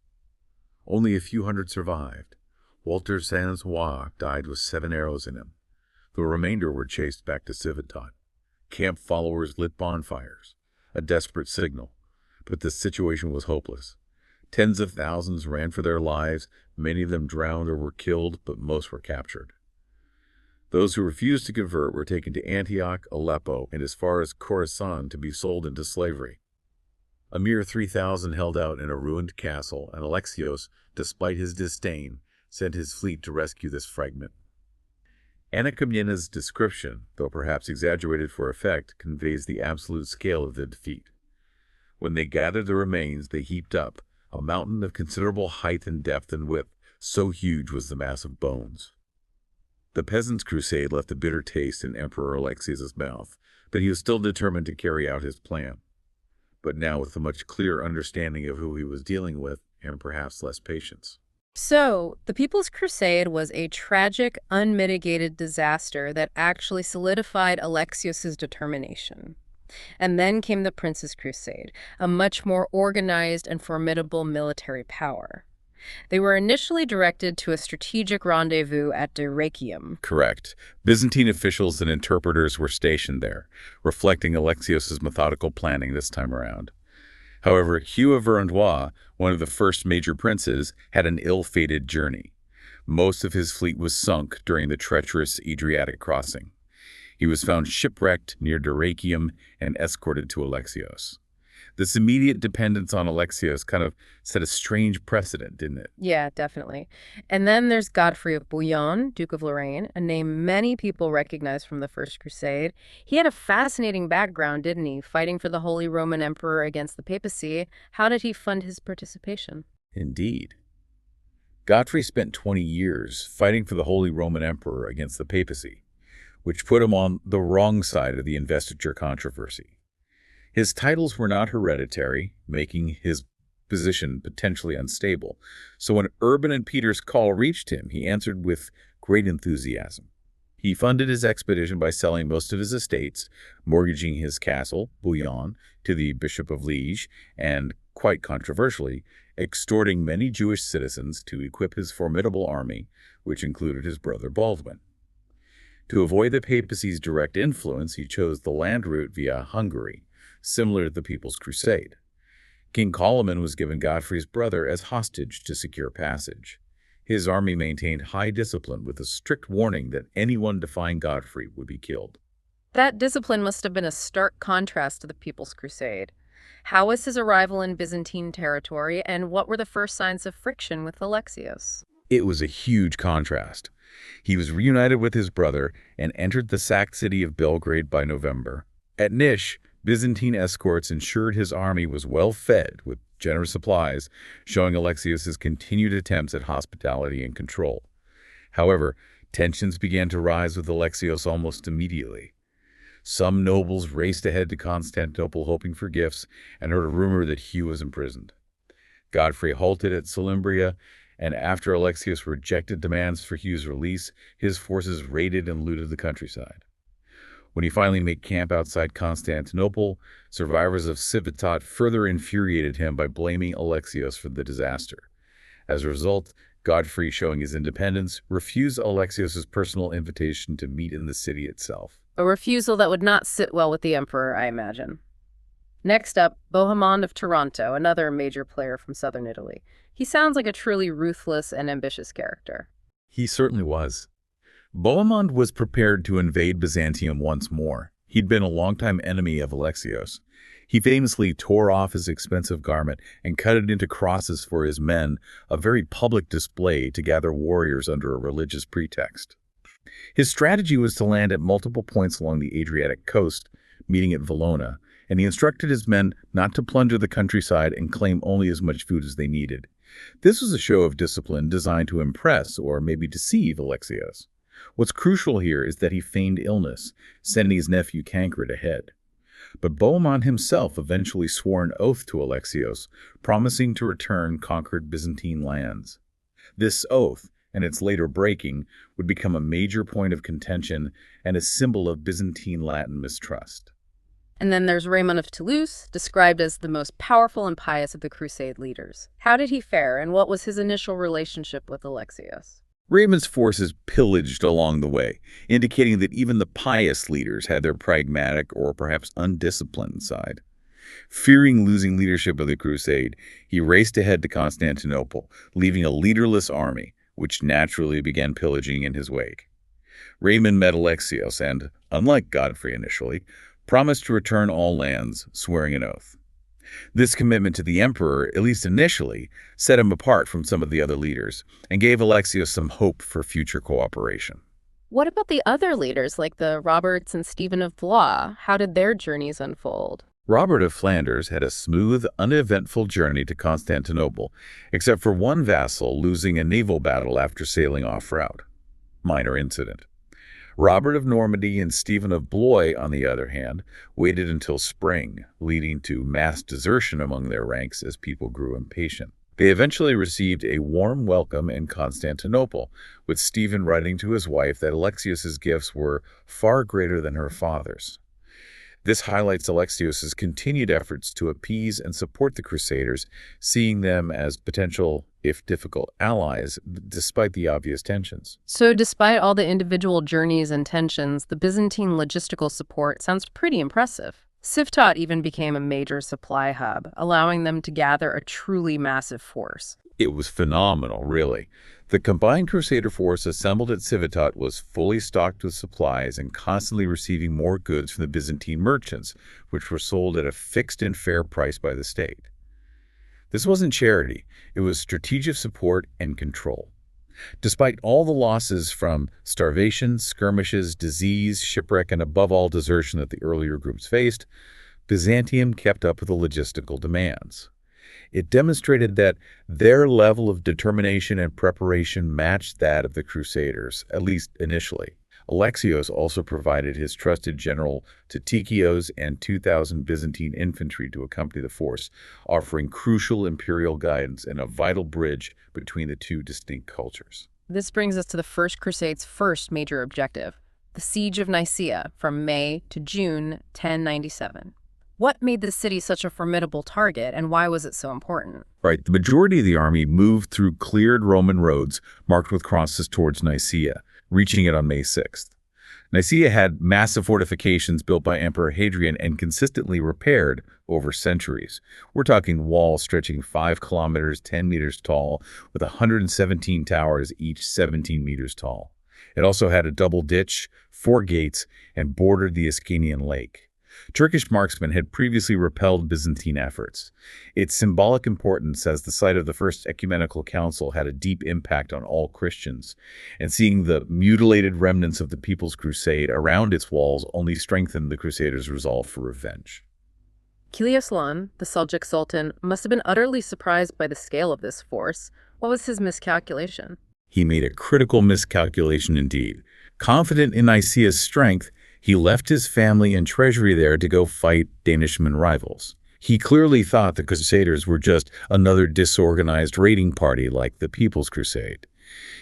Only a few hundred survived. Walter Sandovar died with 7 arrows in him. The remainder were chased back to Civitate. Camp followers lit bonfires, a desperate signal, but the situation was hopeless. Tens of thousands ran for their lives, many of them drowned or were killed, but most were captured. Those who refused to convert were taken to Antioch, Aleppo, and as far as Khorasan to be sold into slavery. A mere 3,000 held out in a ruined castle, and Alexios, despite his disdain, sent his fleet to rescue this fragment. Anna Komnena's description, though perhaps exaggerated for effect, conveys the absolute scale of the defeat. When they gathered the remains, they heaped up a mountain of considerable height and depth and width, so huge was the mass of bones. The Peasants' Crusade left a bitter taste in Emperor Alexios' mouth, but he was still determined to carry out his plan. But now with a much clearer understanding of who he was dealing with, and perhaps less patience. So, the People's Crusade was a tragic, unmitigated disaster that actually solidified Alexios' determination. And then came the Prince's Crusade, a much more organized and formidable military power. They were initially directed to a strategic rendezvous at Dyrrhachium. Correct. Byzantine officials and interpreters were stationed there, reflecting Alexios's methodical planning this time around. However, Hugh of Vermandois, one of the first major princes, had an ill-fated journey. Most of his fleet was sunk during the treacherous Adriatic crossing. He was found shipwrecked near Dyrrhachium and escorted to Alexios. This immediate dependence on Alexios kind of set a strange precedent, didn't it? Yeah, definitely. And then there's Godfrey of Bouillon, Duke of Lorraine, a name many people recognize from the First Crusade. He had a fascinating background, didn't he? Fighting for the Holy Roman Emperor against the papacy. How did he fund his participation? Indeed. Godfrey spent 20 years fighting for the Holy Roman Emperor against the papacy, which put him on the wrong side of the investiture controversy. His titles were not hereditary, making his position potentially unstable. So when Urban and Peter's call reached him, he answered with great enthusiasm. He funded his expedition by selling most of his estates, mortgaging his castle, Bouillon, to the Bishop of Liege, and, quite controversially, extorting many Jewish citizens to equip his formidable army, which included his brother Baldwin. To avoid the papacy's direct influence, he chose the land route via Hungary, similar to the People's Crusade. King Coloman was given Godfrey's brother as hostage to secure passage. His army maintained high discipline with a strict warning that anyone defying Godfrey would be killed. That discipline must have been a stark contrast to the People's Crusade. How was his arrival in Byzantine territory, and what were the first signs of friction with Alexios? It was a huge contrast. He was reunited with his brother and entered the sacked city of Belgrade by November. At Nish, Byzantine escorts ensured his army was well fed with generous supplies, showing Alexios's continued attempts at hospitality and control. However, tensions began to rise with Alexios almost immediately. Some nobles raced ahead to Constantinople hoping for gifts and heard a rumor that Hugh was imprisoned. Godfrey halted at Salimbria, and after Alexios rejected demands for Hugh's release, his forces raided and looted the countryside. When he finally made camp outside Constantinople, survivors of Civitate further infuriated him by blaming Alexios for the disaster. As a result, Godfrey, showing his independence, refused Alexios' personal invitation to meet in the city itself. A refusal that would not sit well with the emperor, I imagine. Next up, Bohemond of Taranto, another major player from southern Italy. He sounds like a truly ruthless and ambitious character. He certainly was. Bohemond was prepared to invade Byzantium once more. He'd been a longtime enemy of Alexios. He famously tore off his expensive garment and cut it into crosses for his men, a very public display to gather warriors under a religious pretext. His strategy was to land at multiple points along the Adriatic coast, meeting at Valona, and he instructed his men not to plunder the countryside and claim only as much food as they needed. This was a show of discipline designed to impress or maybe deceive Alexios. What's crucial here is that he feigned illness, sending his nephew Tancred ahead. But Bohemond himself eventually swore an oath to Alexios, promising to return conquered Byzantine lands. This oath, and its later breaking, would become a major point of contention and a symbol of Byzantine Latin mistrust. And then there's Raymond of Toulouse, described as the most powerful and pious of the Crusade leaders. How did he fare, and what was his initial relationship with Alexios? Raymond's forces pillaged along the way, indicating that even the pious leaders had their pragmatic or perhaps undisciplined side. Fearing losing leadership of the crusade, he raced ahead to Constantinople, leaving a leaderless army, which naturally began pillaging in his wake. Raymond met Alexios and, unlike Godfrey initially, promised to return all lands, swearing an oath. This commitment to the emperor, at least initially, set him apart from some of the other leaders and gave Alexios some hope for future cooperation. What about the other leaders, like the Roberts and Stephen of Blois? How did their journeys unfold? Robert of Flanders had a smooth, uneventful journey to Constantinople, except for one vassal losing a naval battle after sailing off-route. Minor incident. Robert of Normandy and Stephen of Blois, on the other hand, waited until spring, leading to mass desertion among their ranks as people grew impatient. They eventually received a warm welcome in Constantinople, with Stephen writing to his wife that Alexios's gifts were far greater than her father's. This highlights Alexios' continued efforts to appease and support the Crusaders, seeing them as potential, if difficult, allies, despite the obvious tensions. So despite all the individual journeys and tensions, the Byzantine logistical support sounds pretty impressive. Siftat even became a major supply hub, allowing them to gather a truly massive force. It was phenomenal, really. The combined Crusader force assembled at Civitat was fully stocked with supplies and constantly receiving more goods from the Byzantine merchants, which were sold at a fixed and fair price by the state. This wasn't charity, it was strategic support and control. Despite all the losses from starvation, skirmishes, disease, shipwreck, and above all desertion that the earlier groups faced, Byzantium kept up with the logistical demands. It demonstrated that their level of determination and preparation matched that of the Crusaders, at least initially. Alexios also provided his trusted general Tatikios and 2,000 Byzantine infantry to accompany the force, offering crucial imperial guidance and a vital bridge between the two distinct cultures. This brings us to the First Crusade's first major objective, the Siege of Nicaea from May to June 1097. What made the city such a formidable target, and why was it so important? Right, the majority of the army moved through cleared Roman roads marked with crosses towards Nicaea, reaching it on May 6th. Nicaea had massive fortifications built by Emperor Hadrian and consistently repaired over centuries. We're talking walls stretching 5 kilometers, 10 meters tall, with 117 towers, each 17 meters tall. It also had a double ditch, 4 gates, and bordered the Ascanian Lake. Turkish marksmen had previously repelled Byzantine efforts. Its symbolic importance as the site of the First Ecumenical Council had a deep impact on all Christians, and seeing the mutilated remnants of the People's Crusade around its walls only strengthened the Crusaders' resolve for revenge. Kilyaslan, the Seljuk Sultan, must have been utterly surprised by the scale of this force. What was his miscalculation? He made a critical miscalculation indeed. Confident in Nicaea's strength, he left his family and treasury there to go fight Danishman rivals. He clearly thought the Crusaders were just another disorganized raiding party like the People's Crusade.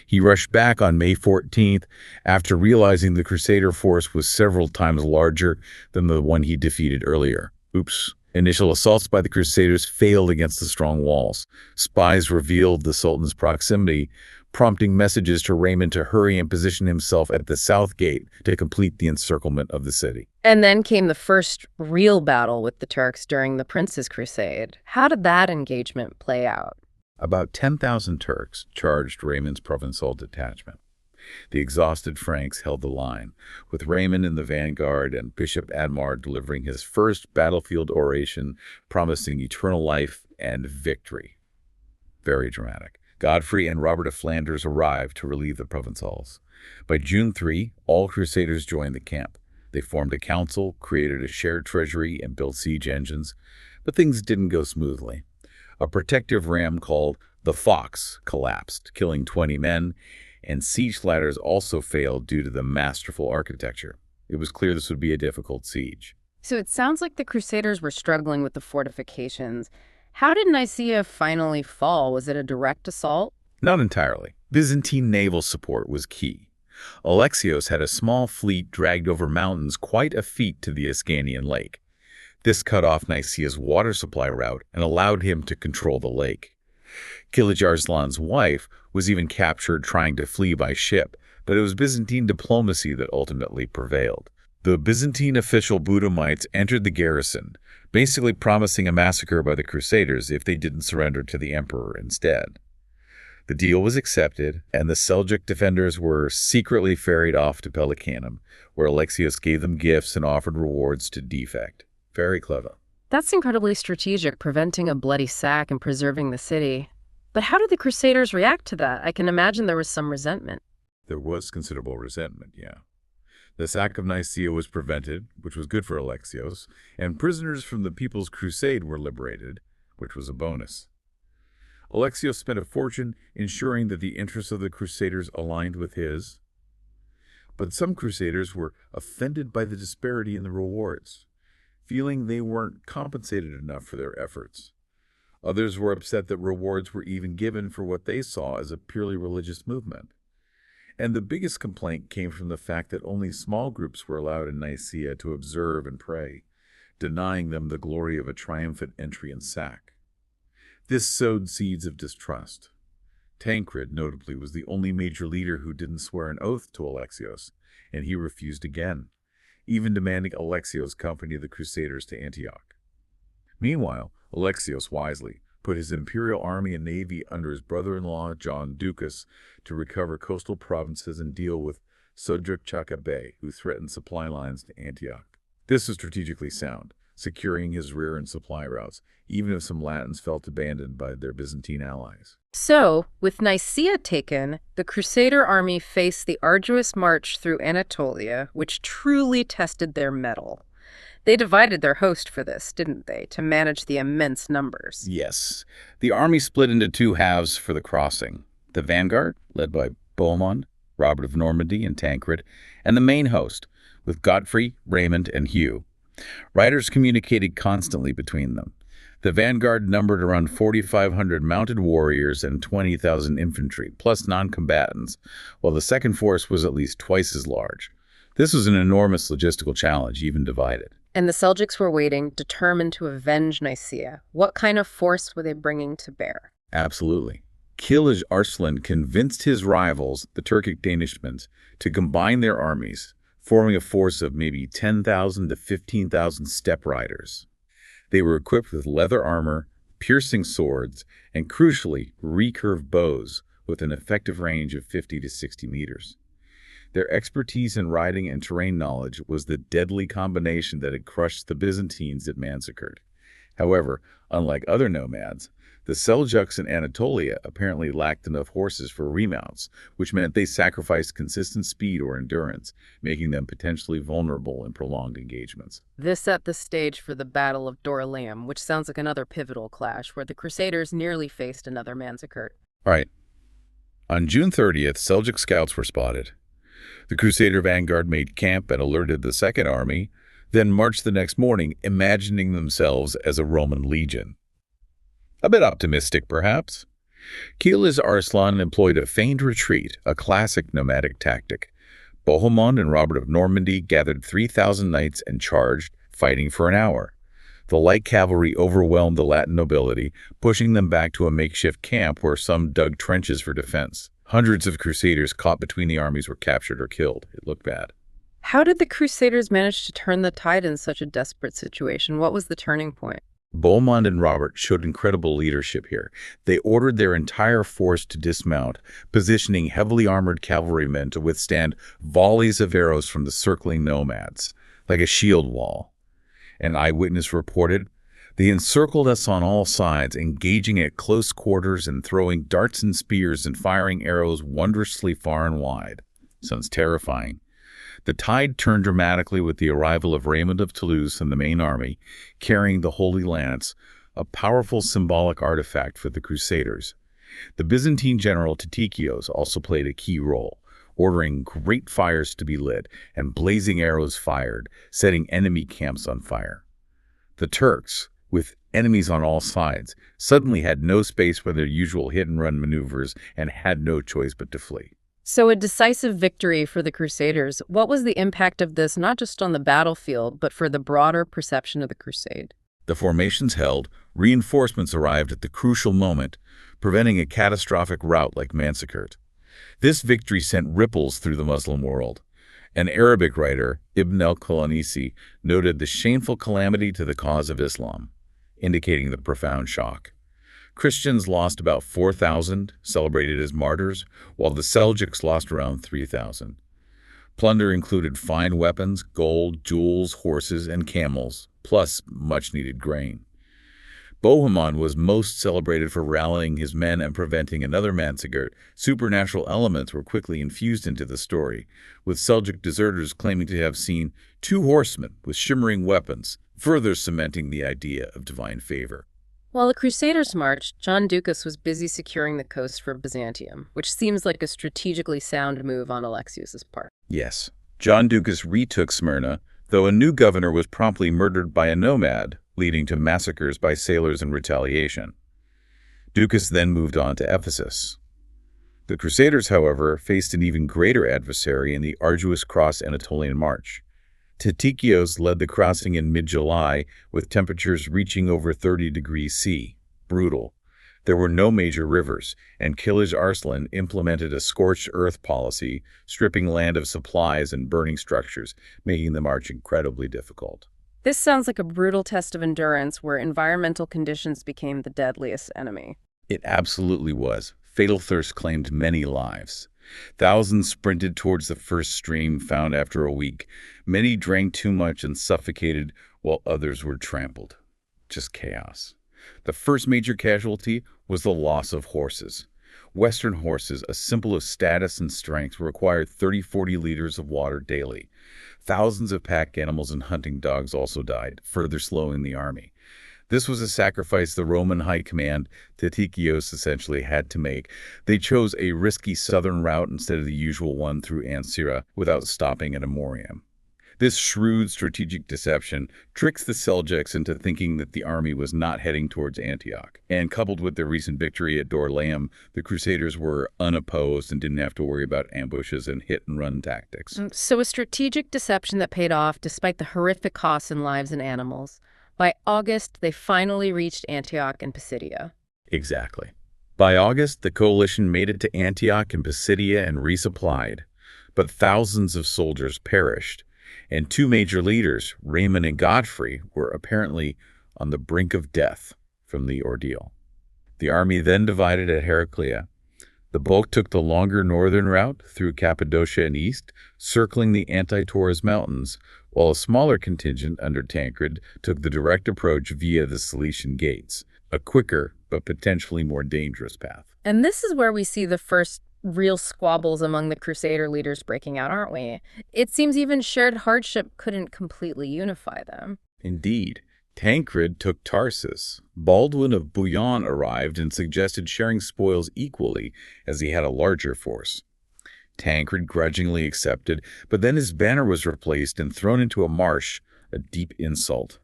He rushed back on May 14th after realizing the Crusader force was several times larger than the one he defeated earlier. Oops. Initial assaults by the Crusaders failed against the strong walls. Spies revealed the Sultan's proximity, prompting messages to Raymond to hurry and position himself at the south gate to complete the encirclement of the city. And then came the first real battle with the Turks during the Prince's Crusade. How did that engagement play out? About 10,000 Turks charged Raymond's Provençal detachment. The exhausted Franks held the line, with Raymond in the vanguard and Bishop Admar delivering his first battlefield oration promising eternal life and victory. Very dramatic. Godfrey and Robert of Flanders arrived to relieve the Provençals. By June 3, all Crusaders joined the camp. They formed a council, created a shared treasury, and built siege engines. But things didn't go smoothly. A protective ram called the Fox collapsed, killing 20 men, and siege ladders also failed due to the masterful architecture. It was clear this would be a difficult siege. So it sounds like the Crusaders were struggling with the fortifications. How did Nicaea finally fall? Was it a direct assault? Not entirely. Byzantine naval support was key. Alexios had a small fleet dragged over mountains quite a feat to the Ascanian Lake. This cut off Nicaea's water supply route and allowed him to control the lake. Kilyaslan's wife was even captured trying to flee by ship, but it was Byzantine diplomacy that ultimately prevailed. The Byzantine official Budamites entered the garrison, basically promising a massacre by the Crusaders if they didn't surrender to the emperor instead. The deal was accepted, and the Seljuk defenders were secretly ferried off to Pelicanum, where Alexios gave them gifts and offered rewards to defect. Very clever. That's incredibly strategic, preventing a bloody sack and preserving the city. But how did the Crusaders react to that? I can imagine there was some resentment. There was considerable resentment, yeah. The sack of Nicaea was prevented, which was good for Alexios, and prisoners from the People's Crusade were liberated, which was a bonus. Alexios spent a fortune ensuring that the interests of the Crusaders aligned with his. But some Crusaders were offended by the disparity in the rewards, feeling they weren't compensated enough for their efforts. Others were upset that rewards were even given for what they saw as a purely religious movement. And the biggest complaint came from the fact that only small groups were allowed in Nicaea to observe and pray, denying them the glory of a triumphant entry and sack. This sowed seeds of distrust. Tancred, notably, was the only major leader who didn't swear an oath to Alexios, and he refused again, even demanding Alexios accompany the Crusaders to Antioch. Meanwhile, Alexios wisely put his imperial army and navy under his brother-in-law John Ducas to recover coastal provinces and deal with Seljuk Bey, who threatened supply lines to Antioch. This was strategically sound, securing his rear and supply routes, even if some Latins felt abandoned by their Byzantine allies. So, with Nicaea taken, the Crusader army faced the arduous march through Anatolia, which truly tested their mettle. They divided their host for this, didn't they, to manage the immense numbers? Yes. The army split into two halves for the crossing. The vanguard, led by Bohemond, Robert of Normandy, and Tancred, and the main host, with Godfrey, Raymond, and Hugh. Riders communicated constantly between them. The vanguard numbered around 4,500 mounted warriors and 20,000 infantry, plus non-combatants, while the second force was at least twice as large. This was an enormous logistical challenge, even divided. And the Seljuks were waiting, determined to avenge Nicaea. What kind of force were they bringing to bear? Absolutely. Kilij Arslan convinced his rivals, the Turkic Danishmends, to combine their armies, forming a force of maybe 10,000 to 15,000 steppe riders. They were equipped with leather armor, piercing swords, and crucially, recurved bows with an effective range of 50 to 60 meters. Their expertise in riding and terrain knowledge was the deadly combination that had crushed the Byzantines at Manzikert. However, unlike other nomads, the Seljuks in Anatolia apparently lacked enough horses for remounts, which meant they sacrificed consistent speed or endurance, making them potentially vulnerable in prolonged engagements. This set the stage for the Battle of Dorylaeum, which sounds like another pivotal clash where the Crusaders nearly faced another Manzikert. All right. On June 30th, Seljuk scouts were spotted. The Crusader vanguard made camp and alerted the Second Army, then marched the next morning, imagining themselves as a Roman legion. A bit optimistic, perhaps. Kilij Arslan employed a feigned retreat, a classic nomadic tactic. Bohemond and Robert of Normandy gathered 3,000 knights and charged, fighting for an hour. The light cavalry overwhelmed the Latin nobility, pushing them back to a makeshift camp where some dug trenches for defense. Hundreds of Crusaders caught between the armies were captured or killed. It looked bad. How did the Crusaders manage to turn the tide in such a desperate situation? What was the turning point? Bohemond and Robert showed incredible leadership here. They ordered their entire force to dismount, positioning heavily armored cavalrymen to withstand volleys of arrows from the circling nomads, like a shield wall. An eyewitness reported, "They encircled us on all sides, engaging at close quarters and throwing darts and spears and firing arrows wondrously far and wide." Sounds terrifying. The tide turned dramatically with the arrival of Raymond of Toulouse and the main army, carrying the Holy Lance, a powerful symbolic artifact for the Crusaders. The Byzantine general Tatikios also played a key role, ordering great fires to be lit and blazing arrows fired, setting enemy camps on fire. The Turks, with enemies on all sides, suddenly had no space for their usual hit-and-run maneuvers and had no choice but to flee. So a decisive victory for the Crusaders. What was the impact of this, not just on the battlefield, but for the broader perception of the crusade? The formations held, reinforcements arrived at the crucial moment, preventing a catastrophic rout like Manzikert. This victory sent ripples through the Muslim world. An Arabic writer, Ibn al-Qalanisi, noted the shameful calamity to the cause of Islam, indicating the profound shock. Christians lost about 4,000, celebrated as martyrs, while the Seljuks lost around 3,000. Plunder included fine weapons, gold, jewels, horses, and camels, plus much-needed grain. Bohemond was most celebrated for rallying his men and preventing another Manzikert. Supernatural elements were quickly infused into the story, with Seljuk deserters claiming to have seen 2 horsemen with shimmering weapons, further cementing the idea of divine favor. While the Crusaders marched, John Ducas was busy securing the coast for Byzantium, which seems like a strategically sound move on Alexios' part. Yes, John Ducas retook Smyrna, though a new governor was promptly murdered by a nomad, leading to massacres by sailors in retaliation. Ducas then moved on to Ephesus. The Crusaders, however, faced an even greater adversary in the arduous cross-Anatolian march. Tatikios led the crossing in mid-July, with temperatures reaching over 30 degrees C. Brutal. There were no major rivers, and Kilij Arslan implemented a scorched earth policy, stripping land of supplies and burning structures, making the march incredibly difficult. This sounds like a brutal test of endurance where environmental conditions became the deadliest enemy. It absolutely was. Fatal thirst claimed many lives. Thousands sprinted towards the first stream found after a week. Many drank too much and suffocated, while others were trampled. Just chaos. The first major casualty was the loss of horses. Western horses, a symbol of status and strength, required 30-40 liters of water daily. Thousands of pack animals and hunting dogs also died, further slowing the army. This was a sacrifice the Roman high command, Tatikios, essentially had to make. They chose a risky southern route instead of the usual one through Ancira without stopping at Amorium. This shrewd strategic deception tricks the Seljuks into thinking that the army was not heading towards Antioch. And coupled with their recent victory at Dorylaeum, the Crusaders were unopposed and didn't have to worry about ambushes and hit-and-run tactics. So a strategic deception that paid off despite the horrific costs in lives and animals. By August, they finally reached Antioch and Pisidia. Exactly. By August, the coalition made it to Antioch and Pisidia and resupplied. But thousands of soldiers perished. And two major leaders, Raymond and Godfrey, were apparently on the brink of death from the ordeal. The army then divided at Heraclea. The bulk took the longer northern route through Cappadocia and east, circling the Anti-Taurus Mountains, while a smaller contingent under Tancred took the direct approach via the Cilician Gates, a quicker but potentially more dangerous path. And this is where we see the first real squabbles among the Crusader leaders breaking out, aren't we? It seems even shared hardship couldn't completely unify them. Indeed. Tancred took Tarsus. Baldwin of Bouillon arrived and suggested sharing spoils equally, as he had a larger force. Tancred grudgingly accepted, but then his banner was replaced and thrown into a marsh, a deep insult.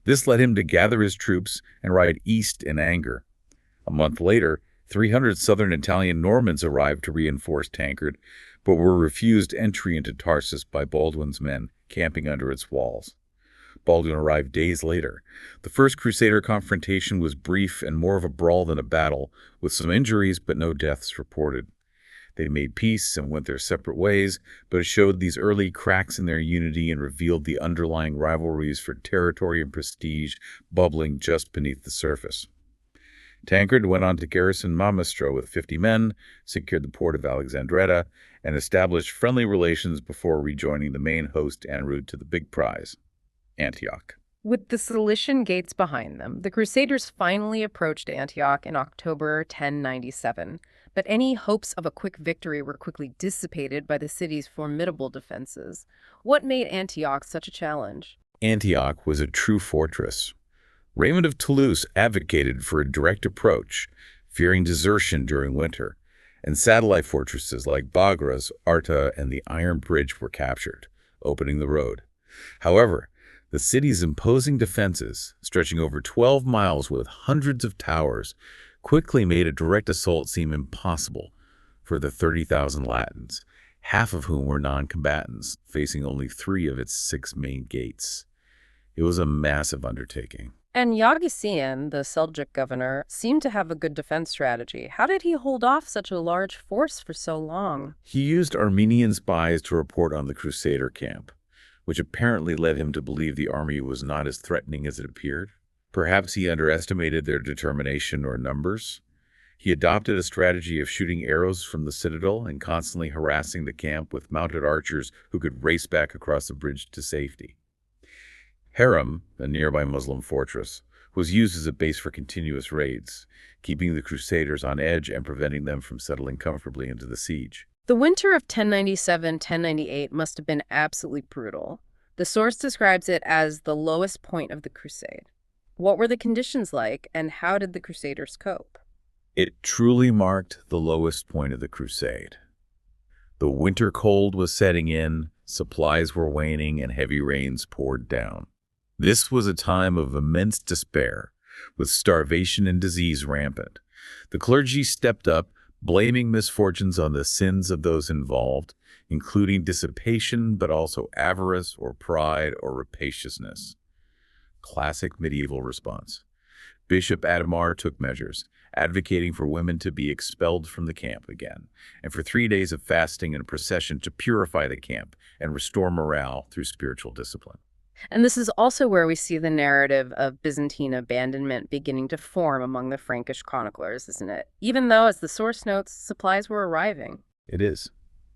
This led him to gather his troops and ride east in anger. A month later, 300 southern Italian Normans arrived to reinforce Tancred, but were refused entry into Tarsus by Baldwin's men, camping under its walls. Baldwin arrived days later. The First Crusader confrontation was brief and more of a brawl than a battle, with some injuries but no deaths reported. They made peace and went their separate ways, but it showed these early cracks in their unity and revealed the underlying rivalries for territory and prestige bubbling just beneath the surface. Tancred went on to garrison Mamistro with 50 men, secured the port of Alexandretta, and established friendly relations before rejoining the main host en route to the big prize, Antioch. With the Cilician Gates behind them, the Crusaders finally approached Antioch in October 1097, but any hopes of a quick victory were quickly dissipated by the city's formidable defenses. What made Antioch such a challenge? Antioch was a true fortress. Raymond of Toulouse advocated for a direct approach, fearing desertion during winter, and satellite fortresses like Bagras, Arta, and the Iron Bridge were captured, opening the road. However, the city's imposing defenses, stretching over 12 miles with hundreds of towers, quickly made a direct assault seem impossible for the 30,000 Latins, half of whom were non-combatants, facing only 3 of its 6 main gates. It was a massive undertaking. And Yagisian, the Seljuk governor, seemed to have a good defense strategy. How did he hold off such a large force for so long? He used Armenian spies to report on the Crusader camp, which apparently led him to believe the army was not as threatening as it appeared. Perhaps he underestimated their determination or numbers. He adopted a strategy of shooting arrows from the citadel and constantly harassing the camp with mounted archers who could race back across the bridge to safety. Haram, a nearby Muslim fortress, was used as a base for continuous raids, keeping the Crusaders on edge and preventing them from settling comfortably into the siege. The winter of 1097-1098 must have been absolutely brutal. The source describes it as the lowest point of the crusade. What were the conditions like, and how did the Crusaders cope? It truly marked the lowest point of the crusade. The winter cold was setting in, supplies were waning, and heavy rains poured down. This was a time of immense despair, with starvation and disease rampant. The clergy stepped up, blaming misfortunes on the sins of those involved, including dissipation, but also avarice or pride or rapaciousness. Classic medieval response. Bishop Adhemar took measures, advocating for women to be expelled from the camp again, and for 3 days of fasting and procession to purify the camp and restore morale through spiritual discipline. And this is also where we see the narrative of Byzantine abandonment beginning to form among the Frankish chroniclers, isn't it? Even though, as the source notes, supplies were arriving. It is.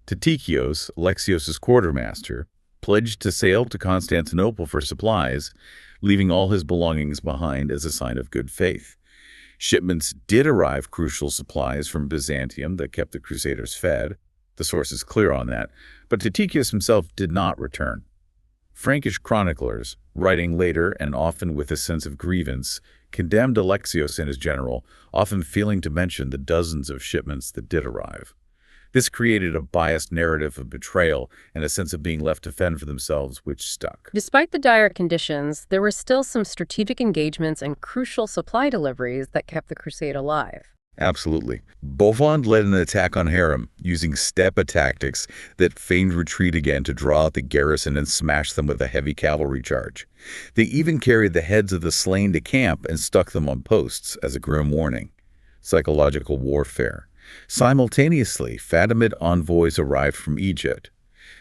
Tatikios, Alexios' quartermaster, pledged to sail to Constantinople for supplies, leaving all his belongings behind as a sign of good faith. Shipments did arrive, crucial supplies from Byzantium that kept the Crusaders fed. The source is clear on that. But Tatikios himself did not return. Frankish chroniclers, writing later and often with a sense of grievance, condemned Alexios and his general, often failing to mention the dozens of shipments that did arrive. This created a biased narrative of betrayal and a sense of being left to fend for themselves, which stuck. Despite the dire conditions, there were still some strategic engagements and crucial supply deliveries that kept the crusade alive. Absolutely. Bohemond led an attack on Harem, using steppe tactics that feigned retreat again to draw out the garrison and smash them with a heavy cavalry charge. They even carried the heads of the slain to camp and stuck them on posts as a grim warning. Psychological warfare. Simultaneously, Fatimid envoys arrived from Egypt.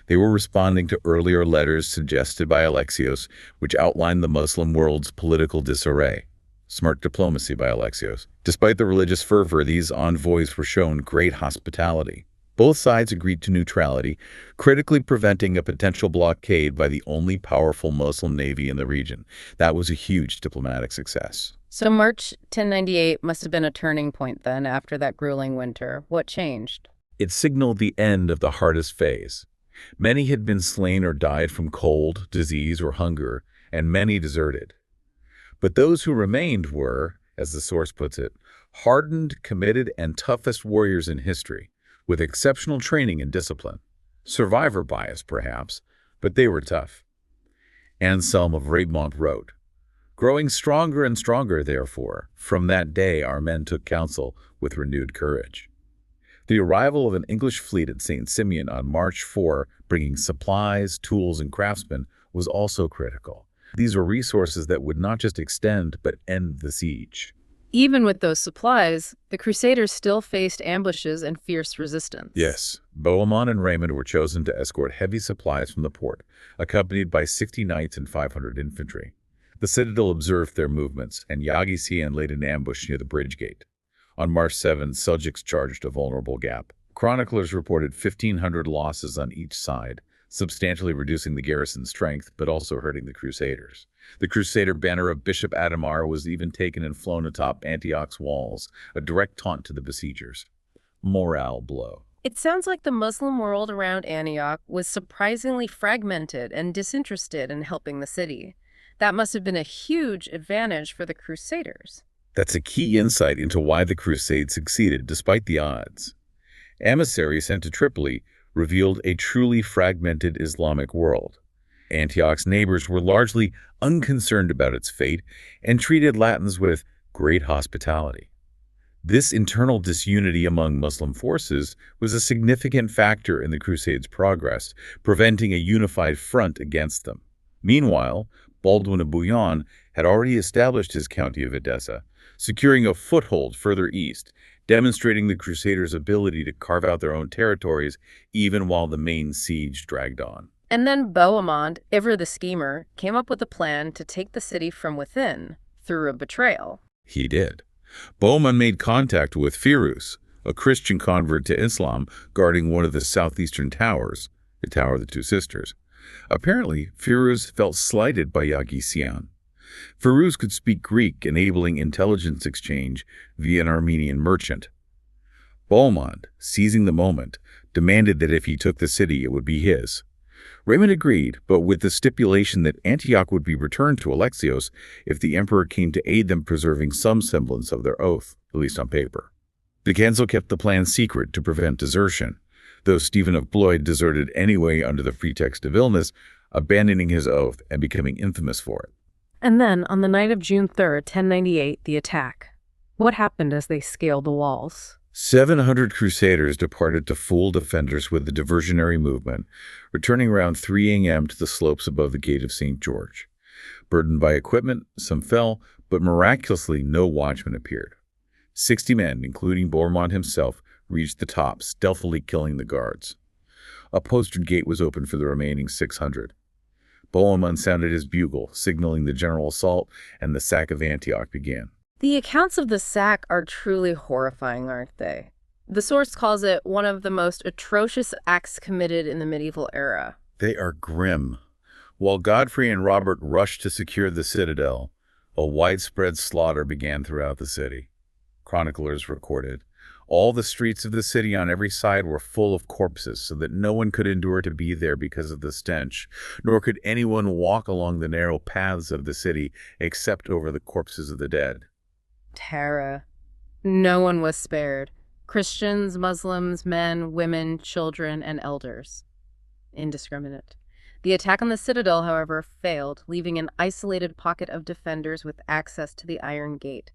They were responding to earlier letters suggested by Alexios, which outlined the Muslim world's political disarray. Smart diplomacy by Alexios. Despite the religious fervor, these envoys were shown great hospitality. Both sides agreed to neutrality, critically preventing a potential blockade by the only powerful Muslim navy in the region. That was a huge diplomatic success. So March 1098 must have been a turning point then after that grueling winter. What changed? It signaled the end of the hardest phase. Many had been slain or died from cold, disease, or hunger, and many deserted. But those who remained were, as the source puts it, hardened, committed, and toughest warriors in history, with exceptional training and discipline. Survivor bias, perhaps, but they were tough. Anselm of Raymont wrote, "Growing stronger and stronger, therefore, from that day our men took counsel with renewed courage." The arrival of an English fleet at St. Simeon on March 4, bringing supplies, tools, and craftsmen, was also critical. These were resources that would not just extend, but end the siege. Even with those supplies, the Crusaders still faced ambushes and fierce resistance. Yes, Bohemond and Raymond were chosen to escort heavy supplies from the port, accompanied by 60 knights and 500 infantry. The citadel observed their movements, and Yaghi laid an ambush near the bridge gate. On March 7, Seljuks charged a vulnerable gap. Chroniclers reported 1,500 losses on each side, substantially reducing the garrison's strength, but also hurting the Crusaders. The Crusader banner of Bishop Adhemar was even taken and flown atop Antioch's walls, a direct taunt to the besiegers. Morale blow. It sounds like the Muslim world around Antioch was surprisingly fragmented and disinterested in helping the city. That must have been a huge advantage for the Crusaders. That's a key insight into why the Crusade succeeded despite the odds. Emissaries sent to Tripoli revealed a truly fragmented Islamic world. Antioch's neighbors were largely unconcerned about its fate and treated Latins with great hospitality. This internal disunity among Muslim forces was a significant factor in the Crusades' progress, preventing a unified front against them. Meanwhile, Baldwin of Bouillon had already established his county of Edessa, securing a foothold further east, demonstrating the Crusaders' ability to carve out their own territories even while the main siege dragged on. And then Bohemond, ever the schemer, came up with a plan to take the city from within through a betrayal. He did. Bohemond made contact with Firuz, a Christian convert to Islam guarding one of the southeastern towers, the Tower of the Two Sisters. Apparently, Firuz felt slighted by Yaghi. Firuz could speak Greek, enabling intelligence exchange via an Armenian merchant. Bohemond, seizing the moment, demanded that if he took the city, it would be his. Raymond agreed, but with the stipulation that Antioch would be returned to Alexios if the emperor came to aid them preserving some semblance of their oath, at least on paper. The council kept the plan secret to prevent desertion, though Stephen of Blois deserted anyway under the pretext of illness, abandoning his oath and becoming infamous for it. And then, on the night of June 3rd, 1098, the attack. What happened as they scaled the walls? 700 Crusaders departed to fool defenders with the diversionary movement, returning around 3 a.m. to the slopes above the Gate of St. George. Burdened by equipment, some fell, but miraculously no watchman appeared. 60 men, including Bohemond himself, reached the top, stealthily killing the guards. A postern gate was opened for the remaining 600. Bohemond sounded his bugle, signaling the general assault, and the sack of Antioch began. The accounts of the sack are truly horrifying, aren't they? The source calls it one of the most atrocious acts committed in the medieval era. They are grim. While Godfrey and Robert rushed to secure the citadel, a widespread slaughter began throughout the city. Chroniclers recorded, all the streets of the city on every side were full of corpses, so that no one could endure to be there because of the stench, nor could anyone walk along the narrow paths of the city except over the corpses of the dead. Terror. No one was spared. Christians, Muslims, men, women, children, and elders. Indiscriminate. The attack on the citadel, however, failed, leaving an isolated pocket of defenders with access to the Iron Gate.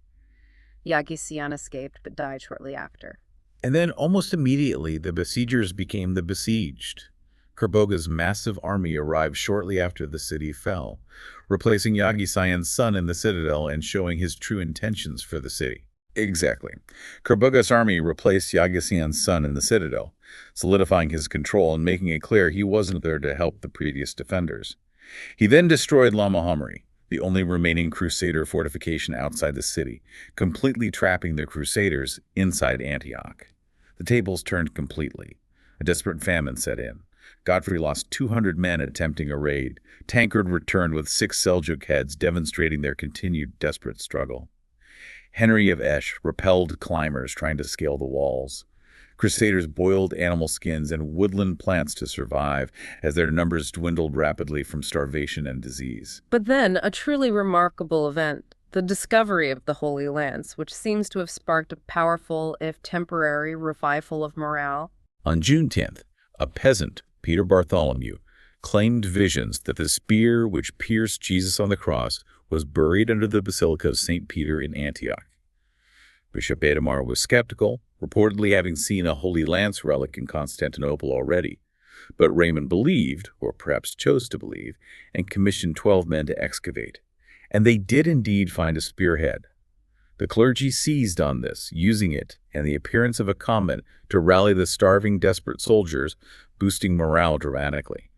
Yagisian escaped, but died shortly after. And then, almost immediately, the besiegers became the besieged. Kerboga's massive army arrived shortly after the city fell, replacing Yagisian's son in the citadel and showing his true intentions for the city. Exactly. Kerboga's army replaced Yagisian's son in the citadel, solidifying his control and making it clear he wasn't there to help the previous defenders. He then destroyed La Muhammadi, the only remaining Crusader fortification outside the city, completely trapping the Crusaders inside Antioch. The tables turned completely. A desperate famine set in. Godfrey lost 200 men attempting a raid. Tancred returned with 6 Seljuk heads, demonstrating their continued desperate struggle. Henry of Esch repelled climbers trying to scale the walls. Crusaders boiled animal skins and woodland plants to survive as their numbers dwindled rapidly from starvation and disease. But then, a truly remarkable event, the discovery of the Holy Lands, which seems to have sparked a powerful, if temporary, revival of morale. On June 10th, a peasant, Peter Bartholomew, claimed visions that the spear which pierced Jesus on the cross was buried under the Basilica of St. Peter in Antioch. Bishop Ademar was skeptical, reportedly having seen a Holy Lance relic in Constantinople already, but Raymond believed, or perhaps chose to believe, and commissioned 12 men to excavate. And they did indeed find a spearhead. The clergy seized on this, using it and the appearance of a comet to rally the starving, desperate soldiers, boosting morale dramatically.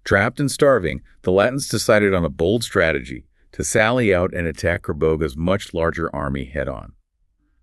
Trapped and starving, the Latins decided on a bold strategy to sally out and attack Kerboga's much larger army head-on.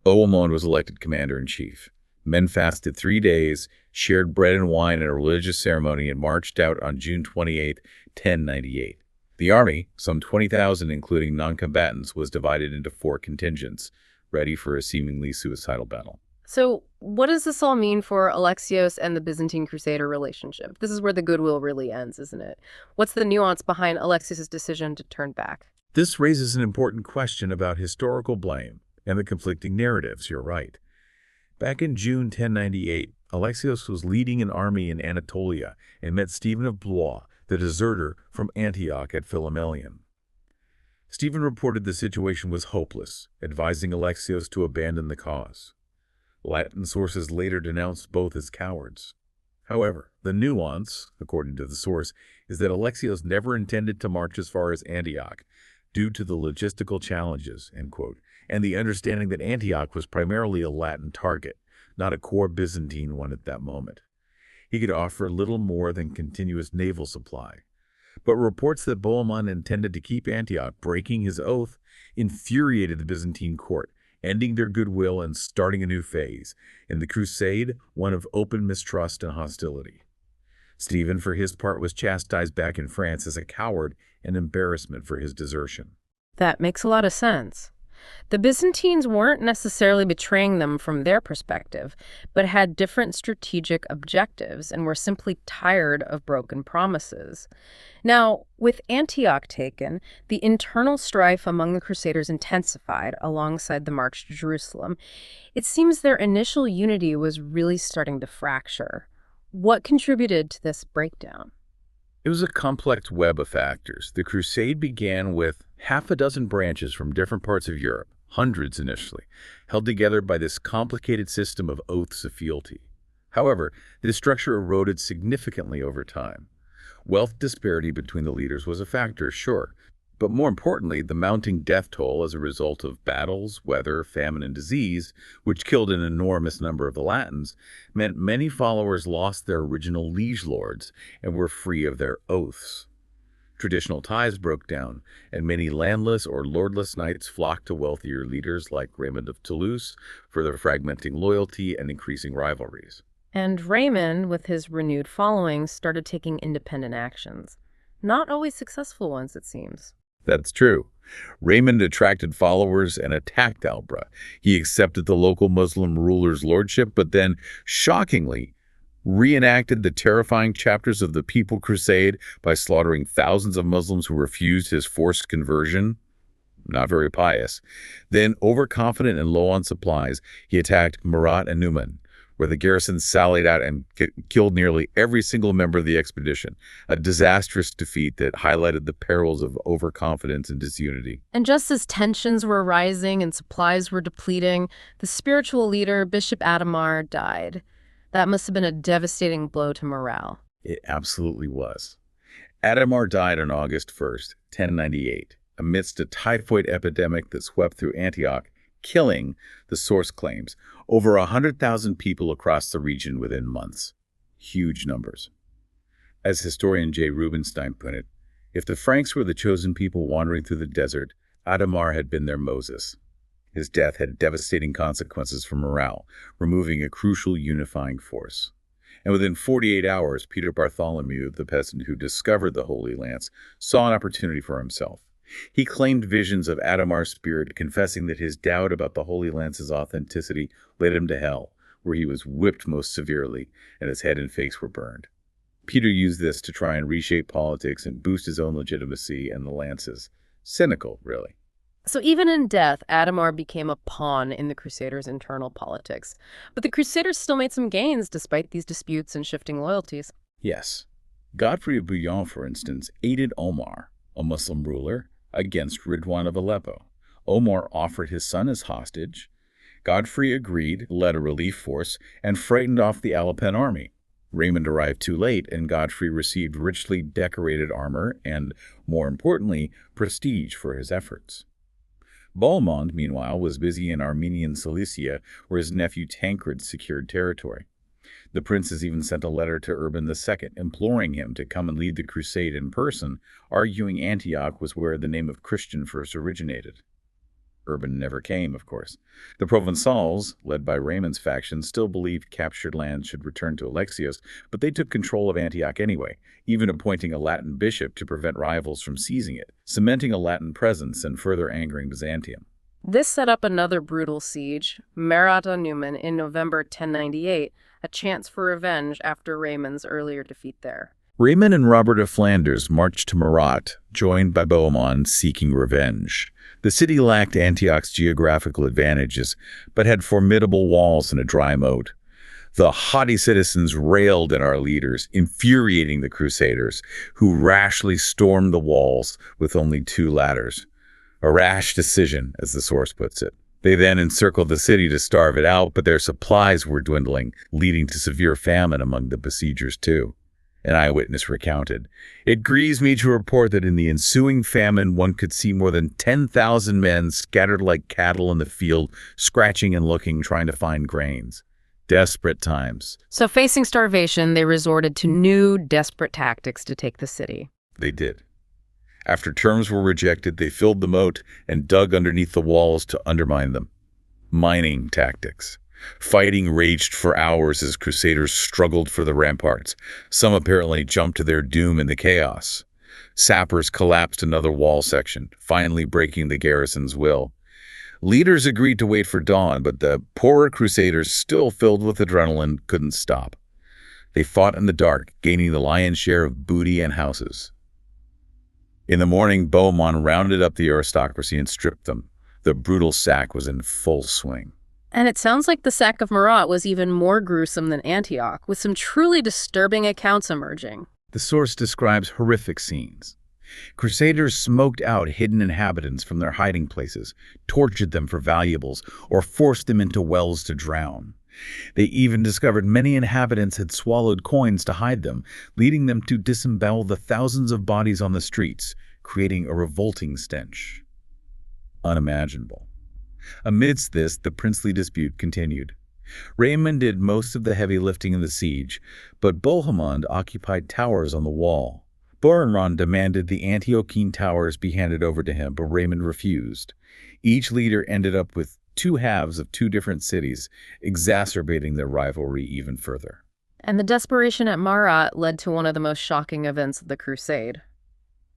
Bohemond was elected commander-in-chief. Men fasted 3 days, shared bread and wine in a religious ceremony, and marched out on June 28, 1098. The army, some 20,000 including non-combatants, was divided into 4 contingents, ready for a seemingly suicidal battle. So, what does this all mean for Alexios and the Byzantine Crusader relationship? This is where the goodwill really ends, isn't it? What's the nuance behind Alexios' decision to turn back? This raises an important question about historical blame and the conflicting narratives, you're right. Back in June 1098, Alexios was leading an army in Anatolia and met Stephen of Blois, the deserter from Antioch at Philomelium. Stephen reported the situation was hopeless, advising Alexios to abandon the cause. Latin sources later denounced both as cowards. However, the nuance, according to the source, is that Alexios never intended to march as far as Antioch due to the logistical challenges, end quote, and the understanding that Antioch was primarily a Latin target, not a core Byzantine one at that moment. He could offer little more than continuous naval supply. But reports that Bohemond intended to keep Antioch, breaking his oath, infuriated the Byzantine court, ending their goodwill and starting a new phase, in the Crusade, one of open mistrust and hostility. Stephen, for his part, was chastised back in France as a coward and embarrassment for his desertion. That makes a lot of sense. The Byzantines weren't necessarily betraying them from their perspective, but had different strategic objectives and were simply tired of broken promises. Now, with Antioch taken, the internal strife among the Crusaders intensified alongside the march to Jerusalem. It seems their initial unity was really starting to fracture. What contributed to this breakdown? It was a complex web of factors. The crusade began with half a dozen branches from different parts of Europe, hundreds initially, held together by this complicated system of oaths of fealty. However, this structure eroded significantly over time. Wealth disparity between the leaders was a factor, sure, but more importantly, the mounting death toll as a result of battles, weather, famine, and disease, which killed an enormous number of the Latins, meant many followers lost their original liege lords and were free of their oaths. Traditional ties broke down, and many landless or lordless knights flocked to wealthier leaders like Raymond of Toulouse, further fragmenting loyalty and increasing rivalries. And Raymond, with his renewed following, started taking independent actions. Not always successful ones, it seems. That's true. Raymond attracted followers and attacked Albra. He accepted the local Muslim ruler's lordship, but then, shockingly, reenacted the terrifying chapters of the People Crusade by slaughtering thousands of Muslims who refused his forced conversion. Not very pious. Then, overconfident and low on supplies, he attacked Murat and Numan, where the garrison sallied out and killed nearly every single member of the expedition, a disastrous defeat that highlighted the perils of overconfidence and disunity. And just as tensions were rising and supplies were depleting, the spiritual leader, Bishop Adhemar, died. That must have been a devastating blow to morale. It absolutely was. Adhemar died on August 1st, 1098, amidst a typhoid epidemic that swept through Antioch, killing, the source claims, over 100,000 people across the region within months. Huge numbers. As historian J. Rubenstein put it, if the Franks were the chosen people wandering through the desert, Adhemar had been their Moses. His death had devastating consequences for morale, removing a crucial unifying force. And within 48 hours, Peter Bartholomew, the peasant who discovered the Holy Lance, saw an opportunity for himself. He claimed visions of Adhemar's spirit, confessing that his doubt about the Holy Lance's authenticity led him to hell, where he was whipped most severely, and his head and face were burned. Peter used this to try and reshape politics and boost his own legitimacy and the Lance's. Cynical, really. So even in death, Adhemar became a pawn in the Crusaders' internal politics. But the Crusaders still made some gains despite these disputes and shifting loyalties. Yes. Godfrey of Bouillon, for instance, aided Omar, a Muslim ruler, against Ridwan of Aleppo. Omar offered his son as hostage. Godfrey agreed, led a relief force, and frightened off the Alepan army. Raymond arrived too late, and Godfrey received richly decorated armor and, more importantly, prestige for his efforts. Bohemond, meanwhile, was busy in Armenian Cilicia, where his nephew Tancred secured territory. The princes even sent a letter to Urban II, imploring him to come and lead the crusade in person, arguing Antioch was where the name of Christian first originated. Urban never came, of course. The Provençals, led by Raymond's faction, still believed captured land should return to Alexios, but they took control of Antioch anyway, even appointing a Latin bishop to prevent rivals from seizing it, cementing a Latin presence and further angering Byzantium. This set up another brutal siege, Murat on Numan, in November 1098, a chance for revenge after Raymond's earlier defeat there. Raymond and Robert of Flanders marched to Murat, joined by Bohemond seeking revenge. The city lacked Antioch's geographical advantages, but had formidable walls and a dry moat. The haughty citizens railed at our leaders, infuriating the Crusaders, who rashly stormed the walls with only 2 ladders. A rash decision, as the source puts it. They then encircled the city to starve it out, but their supplies were dwindling, leading to severe famine among the besiegers too. An eyewitness recounted, "It grieves me to report that in the ensuing famine one could see more than 10,000 men scattered like cattle in the field, scratching and looking, trying to find grains." Desperate times. So facing starvation, they resorted to new, desperate tactics to take the city. They did. After terms were rejected, they filled the moat and dug underneath the walls to undermine them. Mining tactics. Fighting raged for hours as Crusaders struggled for the ramparts. Some apparently jumped to their doom in the chaos. Sappers collapsed another wall section, finally breaking the garrison's will. Leaders agreed to wait for dawn, but the poorer Crusaders, still filled with adrenaline, couldn't stop. They fought in the dark, gaining the lion's share of booty and houses. In the morning, Bohemond rounded up the aristocracy and stripped them. The brutal sack was in full swing. And it sounds like the sack of Murat was even more gruesome than Antioch, with some truly disturbing accounts emerging. The source describes horrific scenes. Crusaders smoked out hidden inhabitants from their hiding places, tortured them for valuables, or forced them into wells to drown. They even discovered many inhabitants had swallowed coins to hide them, leading them to disembowel the thousands of bodies on the streets, creating a revolting stench. Unimaginable. Amidst this, the princely dispute continued. Raymond did most of the heavy lifting in the siege, but Bohemond occupied towers on the wall. Bohemond demanded the Antiochene towers be handed over to him, but Raymond refused. Each leader ended up with two halves of two different cities, exacerbating their rivalry even further. And the desperation at Marat led to one of the most shocking events of the Crusade.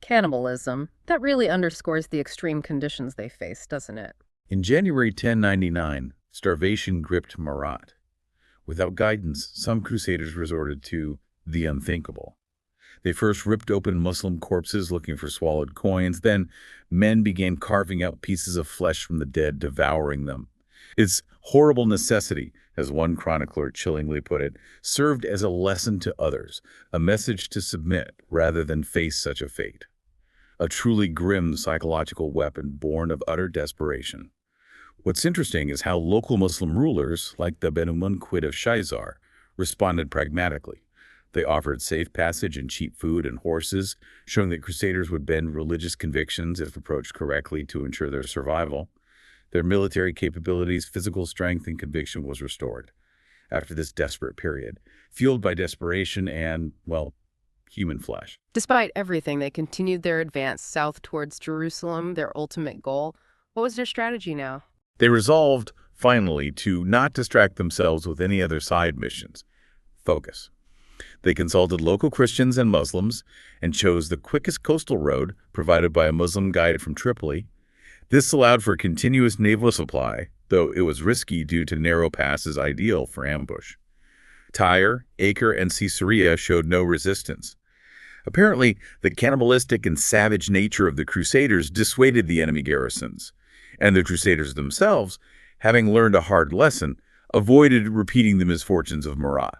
Cannibalism. That really underscores the extreme conditions they faced, doesn't it? In January 1099, starvation gripped Marat. Without guidance, some crusaders resorted to the unthinkable. They first ripped open Muslim corpses looking for swallowed coins. Then men began carving out pieces of flesh from the dead, devouring them. Its horrible necessity, as one chronicler chillingly put it, served as a lesson to others, a message to submit rather than face such a fate. A truly grim psychological weapon born of utter desperation. What's interesting is how local Muslim rulers, like the Benu Munqid of Shaizar, responded pragmatically. They offered safe passage and cheap food and horses, showing that crusaders would bend religious convictions if approached correctly to ensure their survival. Their military capabilities, physical strength, and conviction was restored. After this desperate period, fueled by desperation and, well, human flesh. Despite everything, they continued their advance south towards Jerusalem, their ultimate goal. What was their strategy now? They resolved, finally, to not distract themselves with any other side missions. Focus. They consulted local Christians and Muslims and chose the quickest coastal road provided by a Muslim guide from Tripoli. This allowed for continuous naval supply, though it was risky due to narrow passes ideal for ambush. Tyre, Acre, and Caesarea showed no resistance. Apparently, the cannibalistic and savage nature of the Crusaders dissuaded the enemy garrisons, and the Crusaders themselves, having learned a hard lesson, avoided repeating the misfortunes of Marat.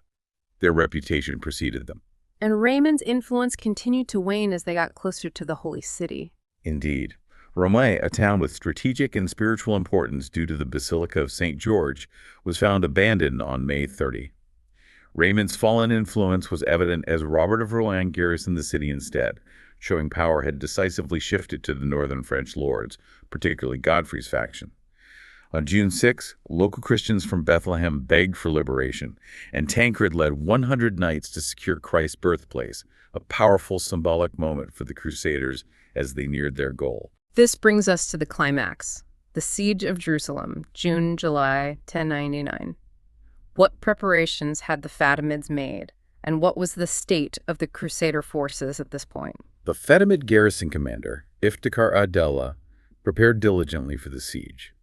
Their reputation preceded them. And Raymond's influence continued to wane as they got closer to the Holy City. Indeed. Romay, a town with strategic and spiritual importance due to the Basilica of St. George, was found abandoned on May 30. Raymond's fallen influence was evident as Robert of Rouen garrisoned the city instead, showing power had decisively shifted to the northern French lords, particularly Godfrey's faction. On June 6, local Christians from Bethlehem begged for liberation, and Tancred led 100 knights to secure Christ's birthplace, a powerful symbolic moment for the Crusaders as they neared their goal. This brings us to the climax, the Siege of Jerusalem, June-July 1099. What preparations had the Fatimids made, and what was the state of the Crusader forces at this point? The Fatimid garrison commander, Iftikhar ad-Dawla, prepared diligently for the siege.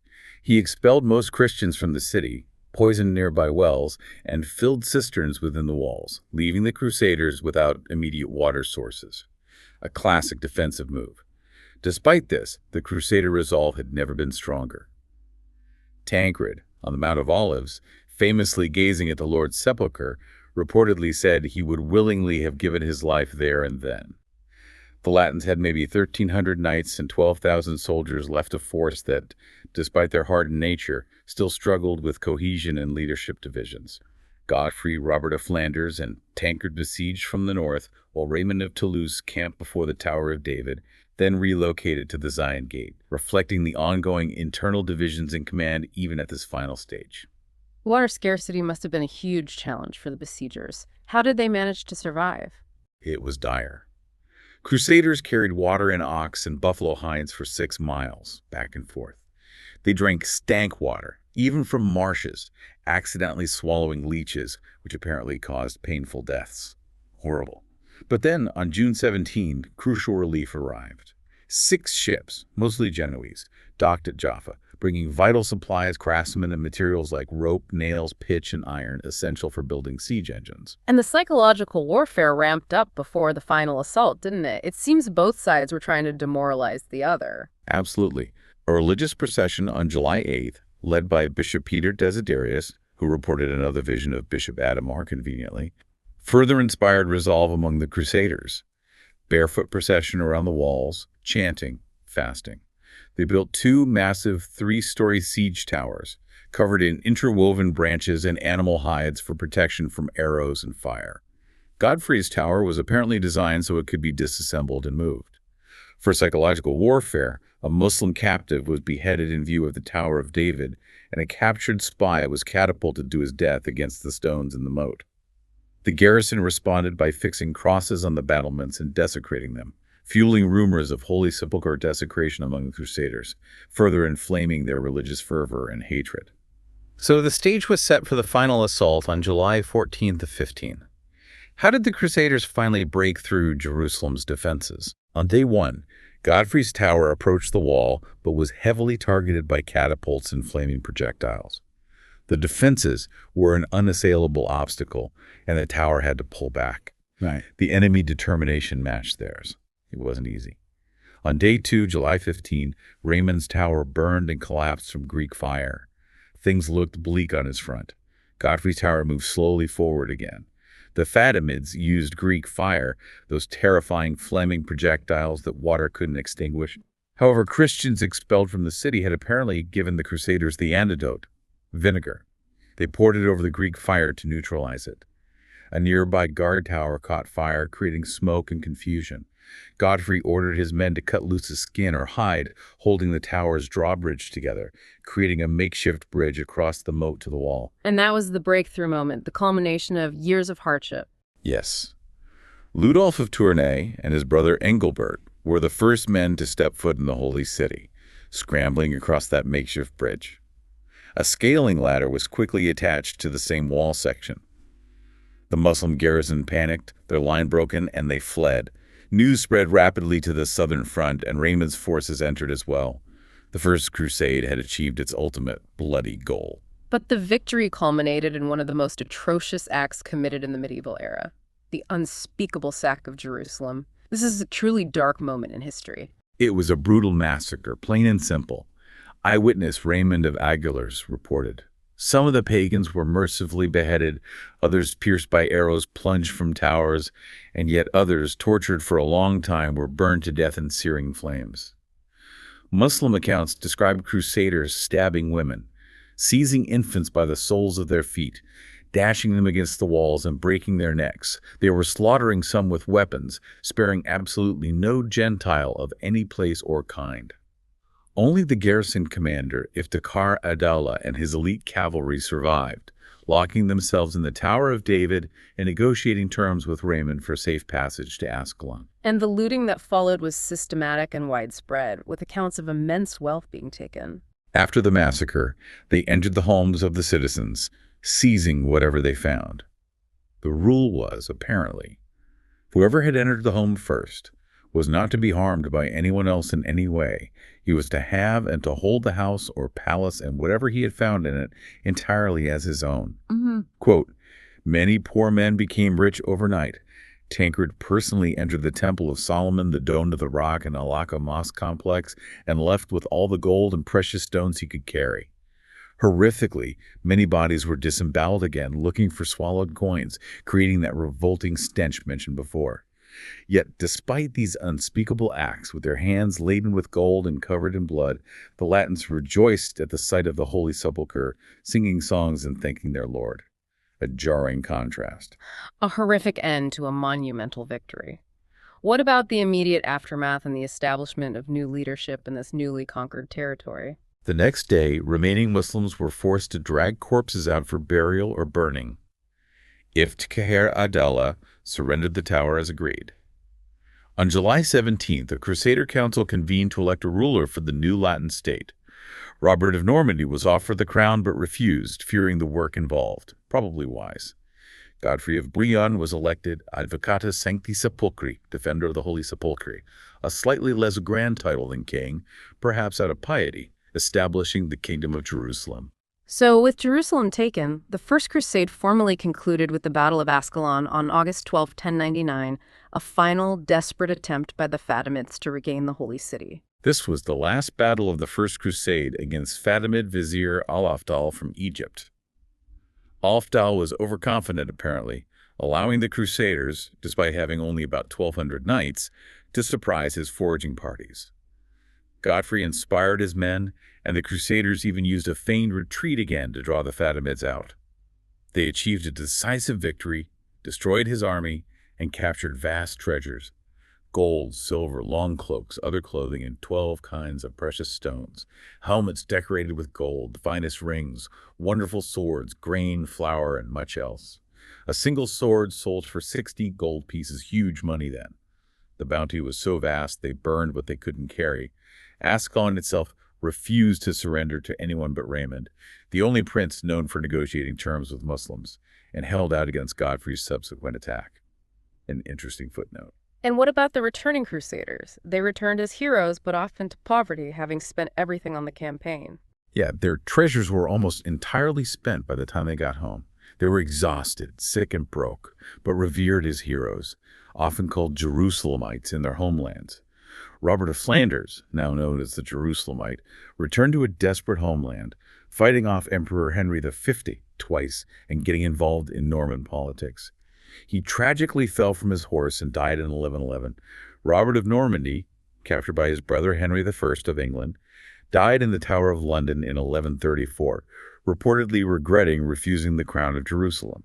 He expelled most Christians from the city, poisoned nearby wells, and filled cisterns within the walls, leaving the Crusaders without immediate water sources. A classic defensive move. Despite this, the Crusader resolve had never been stronger. Tancred, on the Mount of Olives, famously gazing at the Lord's sepulchre, reportedly said he would willingly have given his life there and then. The Latins had maybe 1,300 knights and 12,000 soldiers left, a force that, despite their hardened nature, still struggled with cohesion and leadership divisions. Godfrey, Robert of Flanders, and Tancred besieged from the north, while Raymond of Toulouse camped before the Tower of David, then relocated to the Zion Gate, reflecting the ongoing internal divisions in command even at this final stage. Water scarcity must have been a huge challenge for the besiegers. How did they manage to survive? It was dire. Crusaders carried water in ox and buffalo hinds for 6 miles, back and forth. They drank stank water, even from marshes, accidentally swallowing leeches, which apparently caused painful deaths. Horrible. But then, on June 17, crucial relief arrived. 6 ships, mostly Genoese, docked at Jaffa, bringing vital supplies, craftsmen, and materials like rope, nails, pitch, and iron, essential for building siege engines. And the psychological warfare ramped up before the final assault, didn't it? It seems both sides were trying to demoralize the other. Absolutely. A religious procession on July 8th, led by Bishop Peter Desiderius, who reported another vision of Bishop Adhemar conveniently, further inspired resolve among the Crusaders. barefoot procession around the walls, chanting, fasting. They built 2 massive 3-story siege towers, covered in interwoven branches and animal hides for protection from arrows and fire. Godfrey's tower was apparently designed so it could be disassembled and moved. For psychological warfare, a Muslim captive was beheaded in view of the Tower of David, and a captured spy was catapulted to his death against the stones in the moat. The garrison responded by fixing crosses on the battlements and desecrating them, fueling rumors of Holy Sepulchre desecration among the Crusaders, further inflaming their religious fervor and hatred. So the stage was set for the final assault on July 14th of 15. How did the Crusaders finally break through Jerusalem's defenses? On day 1, Godfrey's tower approached the wall but was heavily targeted by catapults and flaming projectiles. The defenses were an unassailable obstacle, and the tower had to pull back. Right. The enemy determination matched theirs. It wasn't easy. On day 2, July 15, Raymond's tower burned and collapsed from Greek fire. Things looked bleak on his front. Godfrey's tower moved slowly forward again. The Fatimids used Greek fire, those terrifying flaming projectiles that water couldn't extinguish. However, Christians expelled from the city had apparently given the Crusaders the antidote: vinegar. They poured it over the Greek fire to neutralize it. A nearby guard tower caught fire, creating smoke and confusion. Godfrey ordered his men to cut loose a skin or hide, holding the tower's drawbridge together, creating a makeshift bridge across the moat to the wall. And that was the breakthrough moment, the culmination of years of hardship. Yes. Ludolf of Tournai and his brother Engelbert were the first men to step foot in the Holy City, scrambling across that makeshift bridge. A scaling ladder was quickly attached to the same wall section. The Muslim garrison panicked, their line broken, and they fled. News spread rapidly to the southern front, and Raymond's forces entered as well. The First Crusade had achieved its ultimate bloody goal. But the victory culminated in one of the most atrocious acts committed in the medieval era: the unspeakable sack of Jerusalem. This is a truly dark moment in history. It was a brutal massacre, plain and simple. Eyewitness Raymond of Aguilars reported. Some of the pagans were mercifully beheaded, others pierced by arrows plunged from towers, and yet others, tortured for a long time, were burned to death in searing flames. Muslim accounts describe crusaders stabbing women, seizing infants by the soles of their feet, dashing them against the walls and breaking their necks. They were slaughtering some with weapons, sparing absolutely no Gentile of any place or kind. Only the garrison commander, Iftikhar ad-Dawla, and his elite cavalry survived, locking themselves in the Tower of David and negotiating terms with Raymond for safe passage to Ascalon. And the looting that followed was systematic and widespread, with accounts of immense wealth being taken. After the massacre, they entered the homes of the citizens, seizing whatever they found. The rule was, apparently, whoever had entered the home first was not to be harmed by anyone else in any way. He was to have and to hold the house or palace and whatever he had found in it entirely as his own. Quote, many poor men became rich overnight. Tancred personally entered the Temple of Solomon, the Dome of the Rock, and Al-Aqsa Mosque complex, and left with all the gold and precious stones he could carry. Horrifically, many bodies were disemboweled again, looking for swallowed coins, creating that revolting stench mentioned before. Yet, despite these unspeakable acts, with their hands laden with gold and covered in blood, the Latins rejoiced at the sight of the Holy Sepulchre, singing songs and thanking their Lord. A jarring contrast. A horrific end to a monumental victory. What about the immediate aftermath and the establishment of new leadership in this newly conquered territory? The next day, remaining Muslims were forced to drag corpses out for burial or burning. Iftikhar ad-Dawla surrendered the tower as agreed. On July 17th, a Crusader Council convened to elect a ruler for the new Latin state. Robert of Normandy was offered the crown but refused, fearing the work involved. Probably wise. Godfrey of Bouillon was elected Advocatus Sancti Sepulchri, Defender of the Holy Sepulchre, a slightly less grand title than king, perhaps out of piety, establishing the Kingdom of Jerusalem. So, with Jerusalem taken, the First Crusade formally concluded with the Battle of Ascalon on August 12, 1099, a final, desperate attempt by the Fatimids to regain the Holy City. This was the last battle of the First Crusade against Fatimid Vizier Al-Afdal from Egypt. Al-Afdal was overconfident, apparently, allowing the Crusaders, despite having only about 1,200 knights, to surprise his foraging parties. Godfrey inspired his men, and the Crusaders even used a feigned retreat again to draw the Fatimids out. They achieved a decisive victory, destroyed his army, and captured vast treasures: gold, silver, long cloaks, other clothing, and 12 kinds of precious stones, helmets decorated with gold, the finest rings, wonderful swords, grain, flour, and much else. A single sword sold for 60 gold pieces, huge money then. The bounty was so vast they burned what they couldn't carry. Ascalon itself refused to surrender to anyone but Raymond, the only prince known for negotiating terms with Muslims, and held out against Godfrey's subsequent attack. An interesting footnote. And what about the returning Crusaders? They returned as heroes, but often to poverty, having spent everything on the campaign. Yeah, their treasures were almost entirely spent by the time they got home. They were exhausted, sick, and broke, but revered as heroes, often called Jerusalemites in their homelands. Robert of Flanders, now known as the Jerusalemite, returned to a desperate homeland, fighting off Emperor Henry V twice and getting involved in Norman politics. He tragically fell from his horse and died in 1111. Robert of Normandy, captured by his brother Henry I of England, died in the Tower of London in 1134, reportedly regretting refusing the crown of Jerusalem.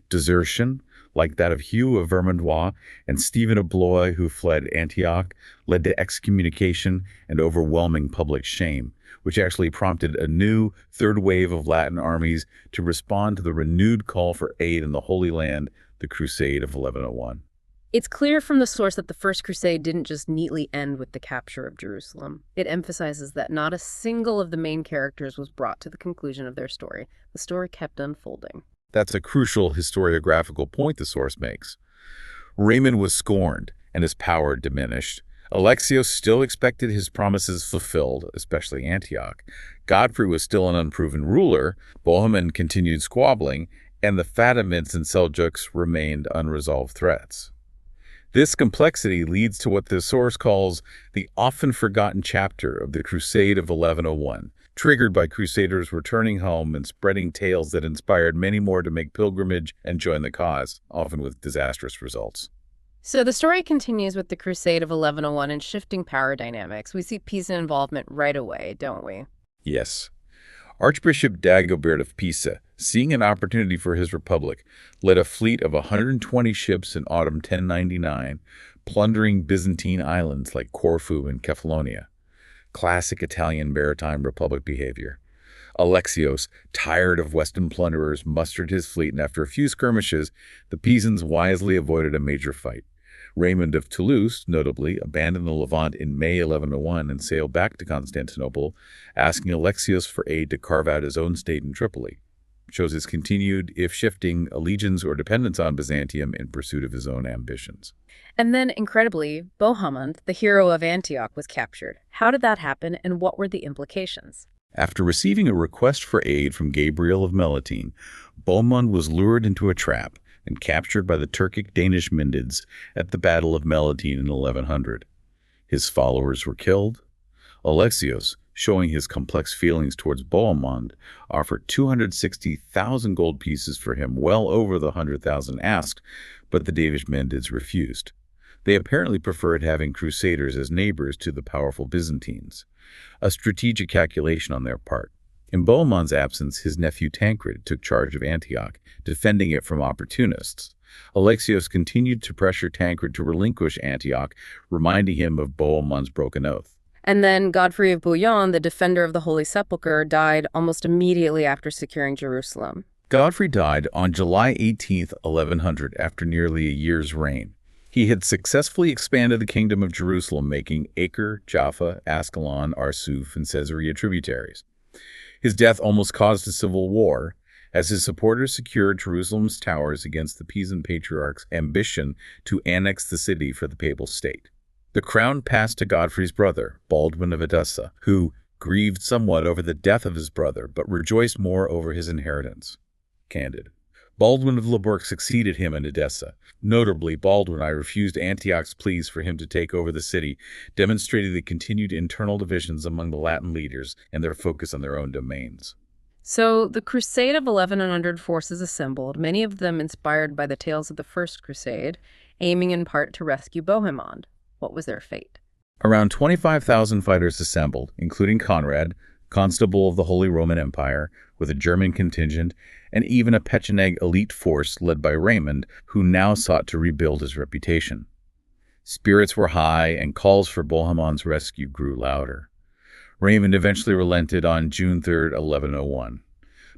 Desertion, like that of Hugh of Vermandois and Stephen of Blois, who fled Antioch, led to excommunication and overwhelming public shame, which actually prompted a new third wave of Latin armies to respond to the renewed call for aid in the Holy Land, the Crusade of 1101. It's clear from the source that the First Crusade didn't just neatly end with the capture of Jerusalem. It emphasizes that not a single of the main characters was brought to the conclusion of their story. The story kept unfolding. That's a crucial historiographical point the source makes. Raymond was scorned and his power diminished. Alexios still expected his promises fulfilled, especially Antioch. Godfrey was still an unproven ruler. Bohemond continued squabbling, and the Fatimids and Seljuks remained unresolved threats. This complexity leads to what the source calls the often forgotten chapter of the Crusade of 1101, triggered by Crusaders returning home and spreading tales that inspired many more to make pilgrimage and join the cause, often with disastrous results. So the story continues with the Crusade of 1101 and shifting power dynamics. We see Pisan involvement right away, don't we? Yes. Archbishop Dagobert of Pisa, seeing an opportunity for his republic, led a fleet of 120 ships in autumn 1099, plundering Byzantine islands like Corfu and Kefalonia. Classic Italian maritime republic behavior. Alexios, tired of Western plunderers, mustered his fleet, and after a few skirmishes, the Pisans wisely avoided a major fight. Raymond of Toulouse, notably, abandoned the Levant in May 1101 and sailed back to Constantinople, asking Alexios for aid to carve out his own state in Tripoli. Shows his continued, if shifting, allegiance or dependence on Byzantium in pursuit of his own ambitions. And then, incredibly, Bohemond, the hero of Antioch, was captured. How did that happen, and what were the implications? After receiving a request for aid from Gabriel of Melitene, Bohemond was lured into a trap and captured by the Turkic-Danish Mindids at the Battle of Melitene in 1100. His followers were killed. Alexios, showing his complex feelings towards Bohemond, offered 260,000 gold pieces for him, well over the 100,000 asked, but the Danish Mindids refused. They apparently preferred having Crusaders as neighbors to the powerful Byzantines, a strategic calculation on their part. In Bohemond's absence, his nephew Tancred took charge of Antioch, defending it from opportunists. Alexios continued to pressure Tancred to relinquish Antioch, reminding him of Bohemond's broken oath. And then Godfrey of Bouillon, the defender of the Holy Sepulchre, died almost immediately after securing Jerusalem. Godfrey died on July 18, 1100, after nearly a year's reign. He had successfully expanded the kingdom of Jerusalem, making Acre, Jaffa, Ascalon, Arsuf, and Caesarea tributaries. His death almost caused a civil war, as his supporters secured Jerusalem's towers against the Pisan patriarch's ambition to annex the city for the papal state. The crown passed to Godfrey's brother, Baldwin of Edessa, who grieved somewhat over the death of his brother, but rejoiced more over his inheritance. Candid. Baldwin of Labourg succeeded him in Edessa. Notably, Baldwin I refused Antioch's pleas for him to take over the city, demonstrating the continued internal divisions among the Latin leaders and their focus on their own domains. So the Crusade of 1100 forces assembled, many of them inspired by the tales of the First Crusade, aiming in part to rescue Bohemond. What was their fate? Around 25,000 fighters assembled, including Conrad, constable of the Holy Roman Empire, with a German contingent, and even a Pecheneg elite force led by Raymond, who now sought to rebuild his reputation. Spirits were high, and calls for Bohemond's rescue grew louder. Raymond eventually relented on June 3, 1101.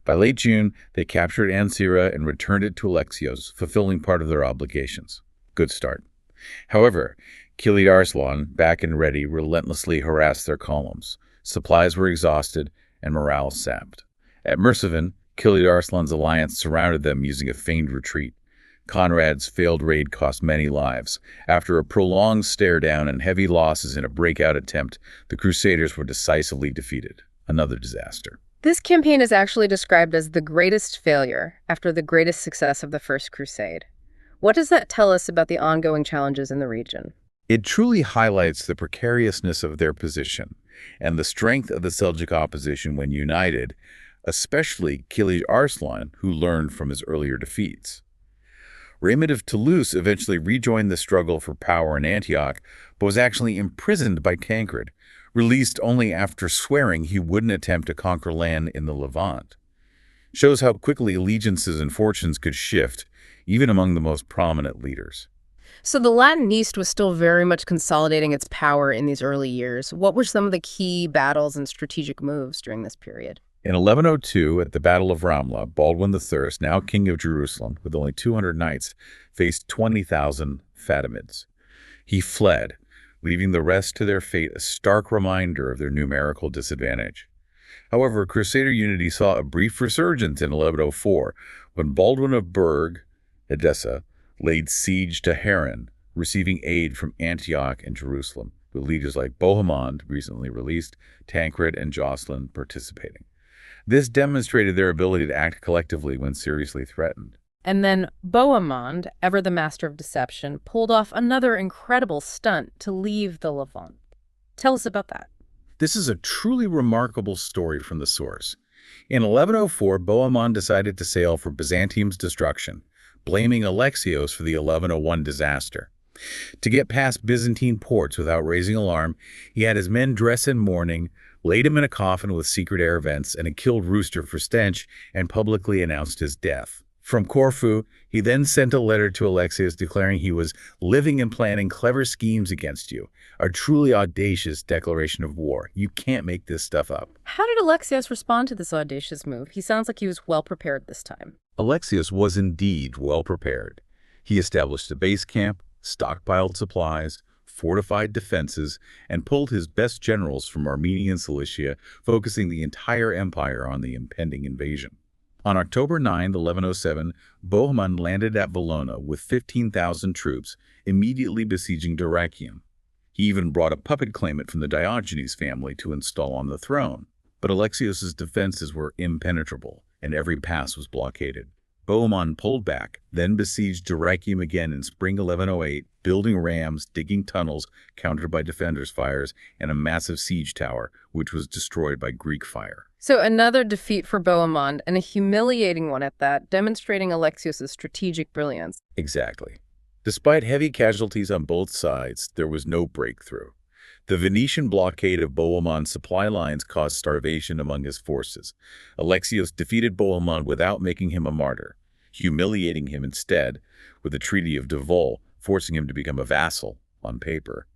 By late June, they captured Ancira and returned it to Alexios, fulfilling part of their obligations. Good start. However, Kilid Arslan, back and ready, relentlessly harassed their columns. Supplies were exhausted and morale sapped. At Merciven, Kilid Arslan's alliance surrounded them using a feigned retreat. Conrad's failed raid cost many lives. After a prolonged stare-down and heavy losses in a breakout attempt, the Crusaders were decisively defeated. Another disaster. This campaign is actually described as the greatest failure after the greatest success of the First Crusade. What does that tell us about the ongoing challenges in the region? It truly highlights the precariousness of their position and the strength of the Seljuk opposition when united, especially Kilij Arslan, who learned from his earlier defeats. Raymond of Toulouse eventually rejoined the struggle for power in Antioch, but was actually imprisoned by Tancred, released only after swearing he wouldn't attempt to conquer land in the Levant. Shows how quickly allegiances and fortunes could shift, even among the most prominent leaders. So the Latin East was still very much consolidating its power in these early years. What were some of the key battles and strategic moves during this period? In 1102, at the Battle of Ramla, Baldwin III, now king of Jerusalem, with only 200 knights, faced 20,000 Fatimids. He fled, leaving the rest to their fate, a stark reminder of their numerical disadvantage. However, Crusader unity saw a brief resurgence in 1104, when Baldwin of Berg, Edessa, laid siege to Haran, receiving aid from Antioch and Jerusalem, with leaders like Bohemond, recently released, Tancred, and Jocelyn participating. This demonstrated their ability to act collectively when seriously threatened. And then Bohemond, ever the master of deception, pulled off another incredible stunt to leave the Levant. Tell us about that. This is a truly remarkable story from the source. In 1104, Bohemond decided to sail for Byzantium's destruction, blaming Alexios for the 1101 disaster. To get past Byzantine ports without raising alarm, he had his men dress in mourning, laid him in a coffin with secret air vents and a killed rooster for stench, and publicly announced his death. From Corfu, he then sent a letter to Alexios declaring he was living and planning clever schemes against you, a truly audacious declaration of war. You can't make this stuff up. How did Alexios respond to this audacious move? He sounds like he was well prepared this time. Alexios was indeed well prepared. He established a base camp, stockpiled supplies, fortified defenses, and pulled his best generals from Armenian Cilicia, focusing the entire empire on the impending invasion. On October 9, 1107, Bohemond landed at Valona with 15,000 troops, immediately besieging Dyrrhachium. He even brought a puppet claimant from the Diogenes family to install on the throne. But Alexios' defenses were impenetrable, and every pass was blockaded. Bohemond pulled back, then besieged Dyrrhachium again in spring 1108, building rams, digging tunnels, countered by defenders' fires, and a massive siege tower, which was destroyed by Greek fire. So another defeat for Bohemond, and a humiliating one at that, demonstrating Alexios' strategic brilliance. Exactly. Despite heavy casualties on both sides, there was no breakthrough. The Venetian blockade of Bohemond's supply lines caused starvation among his forces. Alexios defeated Bohemond without making him a martyr, humiliating him instead with the Treaty of Devol, forcing him to become a vassal on paper.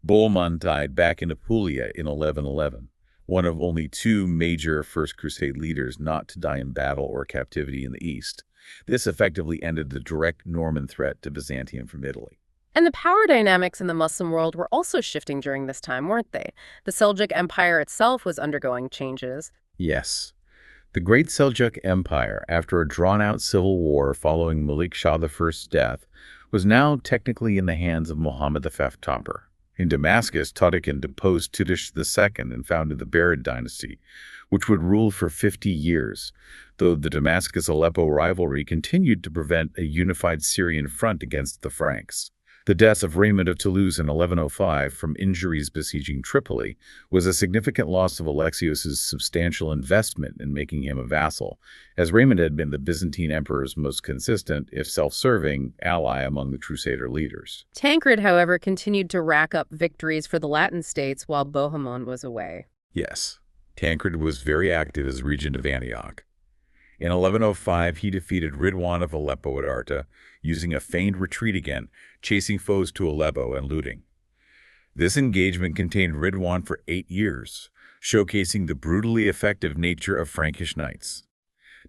Bohemond died back in Apulia in 1111, one of only two major First Crusade leaders not to die in battle or captivity in the East. This effectively ended the direct Norman threat to Byzantium from Italy. And the power dynamics in the Muslim world were also shifting during this time, weren't they? The Seljuk Empire itself was undergoing changes. Yes. The Great Seljuk Empire, after a drawn-out civil war following Malik Shah I's death, was now technically in the hands of Muhammad V Topper. In Damascus, Tutankhamun deposed Tutush II and founded the Barid dynasty, which would rule for 50 years, though the Damascus-Aleppo rivalry continued to prevent a unified Syrian front against the Franks. The death of Raymond of Toulouse in 1105 from injuries besieging Tripoli was a significant loss of Alexios's substantial investment in making him a vassal, as Raymond had been the Byzantine emperor's most consistent, if self-serving, ally among the Crusader leaders. Tancred, however, continued to rack up victories for the Latin states while Bohemond was away. Yes, Tancred was very active as regent of Antioch. In 1105, he defeated Ridwan of Aleppo at Arta, using a feigned retreat again, chasing foes to Aleppo and looting. This engagement contained Ridwan for 8 years, showcasing the brutally effective nature of Frankish knights.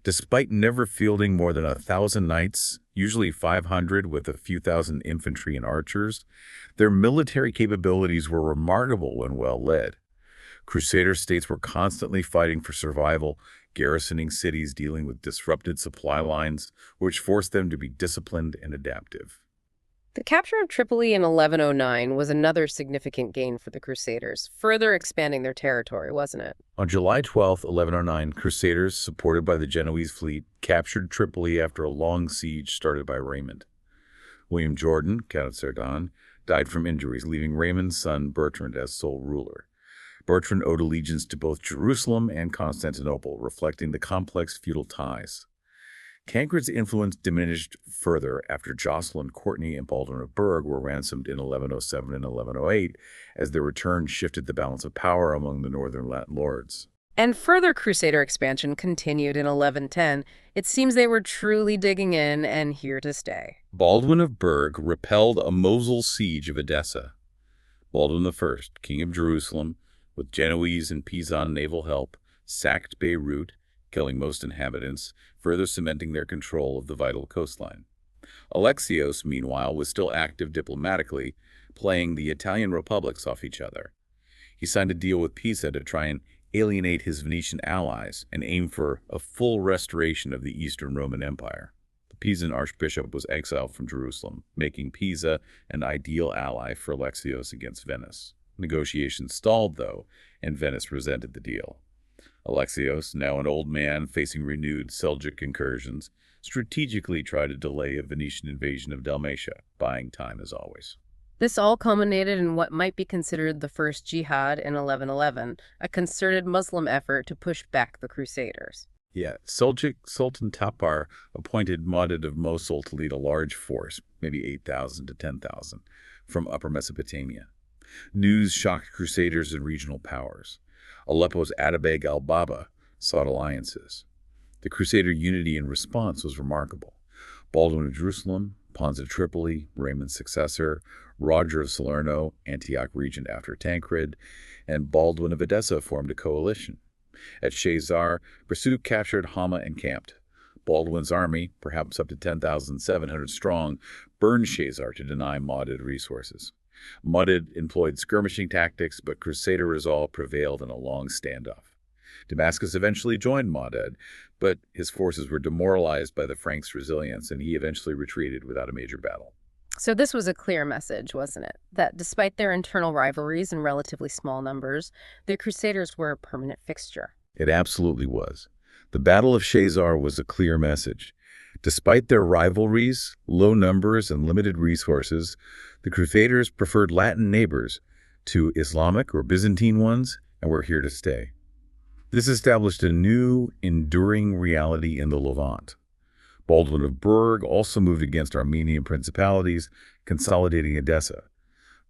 Despite never fielding more than 1,000 knights, usually 500 with a few thousand infantry and archers, their military capabilities were remarkable when well led. Crusader states were constantly fighting for survival, garrisoning cities, dealing with disrupted supply lines, which forced them to be disciplined and adaptive. The capture of Tripoli in 1109 was another significant gain for the Crusaders, further expanding their territory, wasn't it? On July 12, 1109, Crusaders, supported by the Genoese fleet, captured Tripoli after a long siege started by Raymond. William Jordan, Count of Cerdon, died from injuries, leaving Raymond's son Bertrand as sole ruler. Bertrand owed allegiance to both Jerusalem and Constantinople, reflecting the complex feudal ties. Tancred's influence diminished further after Jocelyn, Courtenay, and Baldwin of Burgh were ransomed in 1107 and 1108, as their return shifted the balance of power among the northern Latin lords. And further Crusader expansion continued in 1110. It seems they were truly digging in and here to stay. Baldwin of Burgh repelled a Mosul siege of Edessa. Baldwin I, king of Jerusalem, with Genoese and Pisan naval help, sacked Beirut, killing most inhabitants, further cementing their control of the vital coastline. Alexios, meanwhile, was still active diplomatically, playing the Italian republics off each other. He signed a deal with Pisa to try and alienate his Venetian allies and aim for a full restoration of the Eastern Roman Empire. The Pisan archbishop was exiled from Jerusalem, making Pisa an ideal ally for Alexios against Venice. Negotiations stalled, though, and Venice resented the deal. Alexios, now an old man facing renewed Seljuk incursions, strategically tried to delay a Venetian invasion of Dalmatia, buying time as always. This all culminated in what might be considered the First Jihad in 1111, a concerted Muslim effort to push back the Crusaders. Yeah, Seljuk Sultan Tapar appointed Muhammad of Mosul to lead a large force, maybe 8,000 to 10,000, from Upper Mesopotamia. News shocked Crusaders and regional powers. Aleppo's Atabeg al-Baba sought alliances. The Crusader unity in response was remarkable. Baldwin of Jerusalem, Pons of Tripoli, Raymond's successor, Roger of Salerno, Antioch regent after Tancred, and Baldwin of Edessa formed a coalition. At Cesar, pursuit captured Hama and camped. Baldwin's army, perhaps up to 10,700 strong, burned Cesar to deny Muhammad resources. Muhammad employed skirmishing tactics, but Crusader resolve prevailed in a long standoff. Damascus eventually joined Muhammad, but his forces were demoralized by the Franks' resilience, and he eventually retreated without a major battle. So this was a clear message, wasn't it? That despite their internal rivalries and relatively small numbers, the Crusaders were a permanent fixture. It absolutely was. The Battle of Cesar was a clear message. Despite their rivalries, low numbers, and limited resources, the Crusaders preferred Latin neighbors to Islamic or Byzantine ones, and were here to stay. This established a new, enduring reality in the Levant. Baldwin of Burgh also moved against Armenian principalities, consolidating Edessa.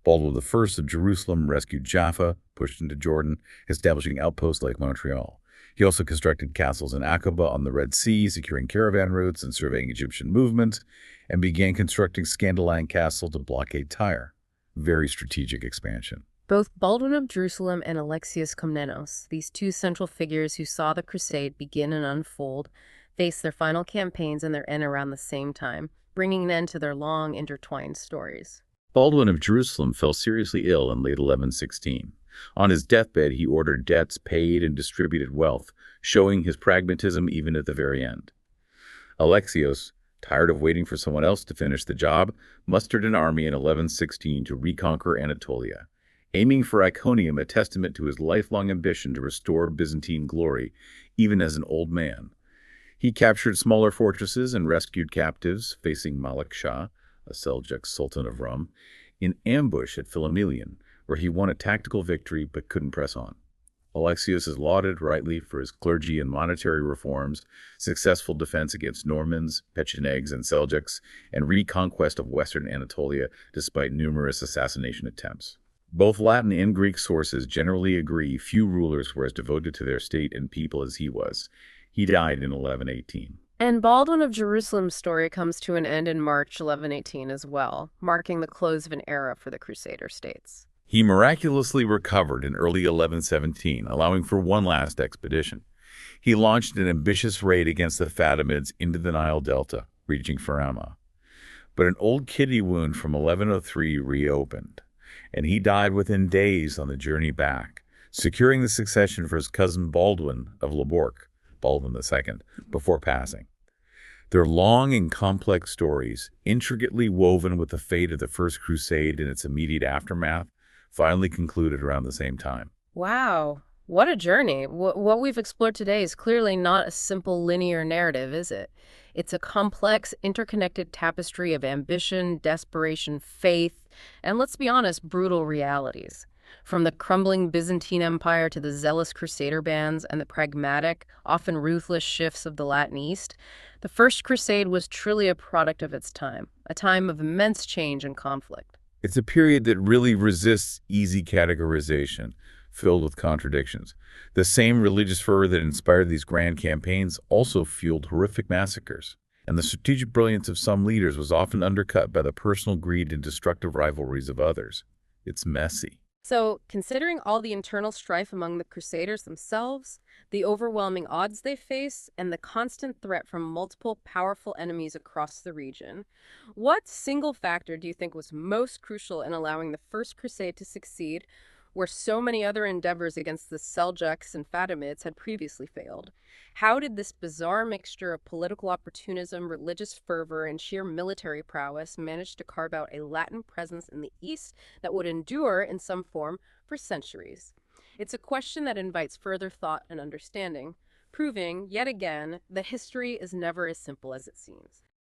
Baldwin I of Jerusalem rescued Jaffa, pushed into Jordan, establishing outposts like Montreal. He also constructed castles in Aqaba on the Red Sea, securing caravan routes and surveying Egyptian movements, and began constructing Scandaline Castle to blockade Tyre. Very strategic expansion. Both Baldwin of Jerusalem and Alexius Komnenos, these two central figures who saw the crusade begin and unfold, faced their final campaigns and their end around the same time, bringing an end to their long, intertwined stories. Baldwin of Jerusalem fell seriously ill in late 1116. On his deathbed, he ordered debts paid and distributed wealth, showing his pragmatism even at the very end. Alexios, tired of waiting for someone else to finish the job, mustered an army in 1116 to reconquer Anatolia, aiming for Iconium, a testament to his lifelong ambition to restore Byzantine glory, even as an old man. He captured smaller fortresses and rescued captives, facing Malik Shah, a Seljuk Sultan of Rum, in ambush at Philemelian, where he won a tactical victory but couldn't press on. Alexios is lauded rightly for his clergy and monetary reforms, successful defense against Normans, Pechenegs, and Seljuks, and reconquest of western Anatolia despite numerous assassination attempts. Both Latin and Greek sources generally agree few rulers were as devoted to their state and people as he was. He died in 1118. And Baldwin of Jerusalem's story comes to an end in March 1118 as well, marking the close of an era for the Crusader states. He miraculously recovered in early 1117, allowing for one last expedition. He launched an ambitious raid against the Fatimids into the Nile Delta, reaching Farama. But an old kidney wound from 1103 reopened, and he died within days on the journey back, securing the succession for his cousin Baldwin of Laborc, Baldwin II, before passing. Their long and complex stories, intricately woven with the fate of the First Crusade and its immediate aftermath, finally concluded around the same time. Wow, what a journey. What we've explored today is clearly not a simple linear narrative, is it? It's a complex, interconnected tapestry of ambition, desperation, faith, and let's be honest, brutal realities. From the crumbling Byzantine Empire to the zealous Crusader bands and the pragmatic, often ruthless shifts of the Latin East, the First Crusade was truly a product of its time, a time of immense change and conflict. It's a period that really resists easy categorization, filled with contradictions. The same religious fervor that inspired these grand campaigns also fueled horrific massacres. And the strategic brilliance of some leaders was often undercut by the personal greed and destructive rivalries of others. It's messy. So, considering all the internal strife among the Crusaders themselves, the overwhelming odds they face, and the constant threat from multiple powerful enemies across the region, what single factor do you think was most crucial in allowing the First Crusade to succeed, where so many other endeavors against the Seljuks and Fatimids had previously failed? How did this bizarre mixture of political opportunism, religious fervor, and sheer military prowess manage to carve out a Latin presence in the East that would endure in some form for centuries? It's a question that invites further thought and understanding, proving, yet again, that history is never as simple as it seems.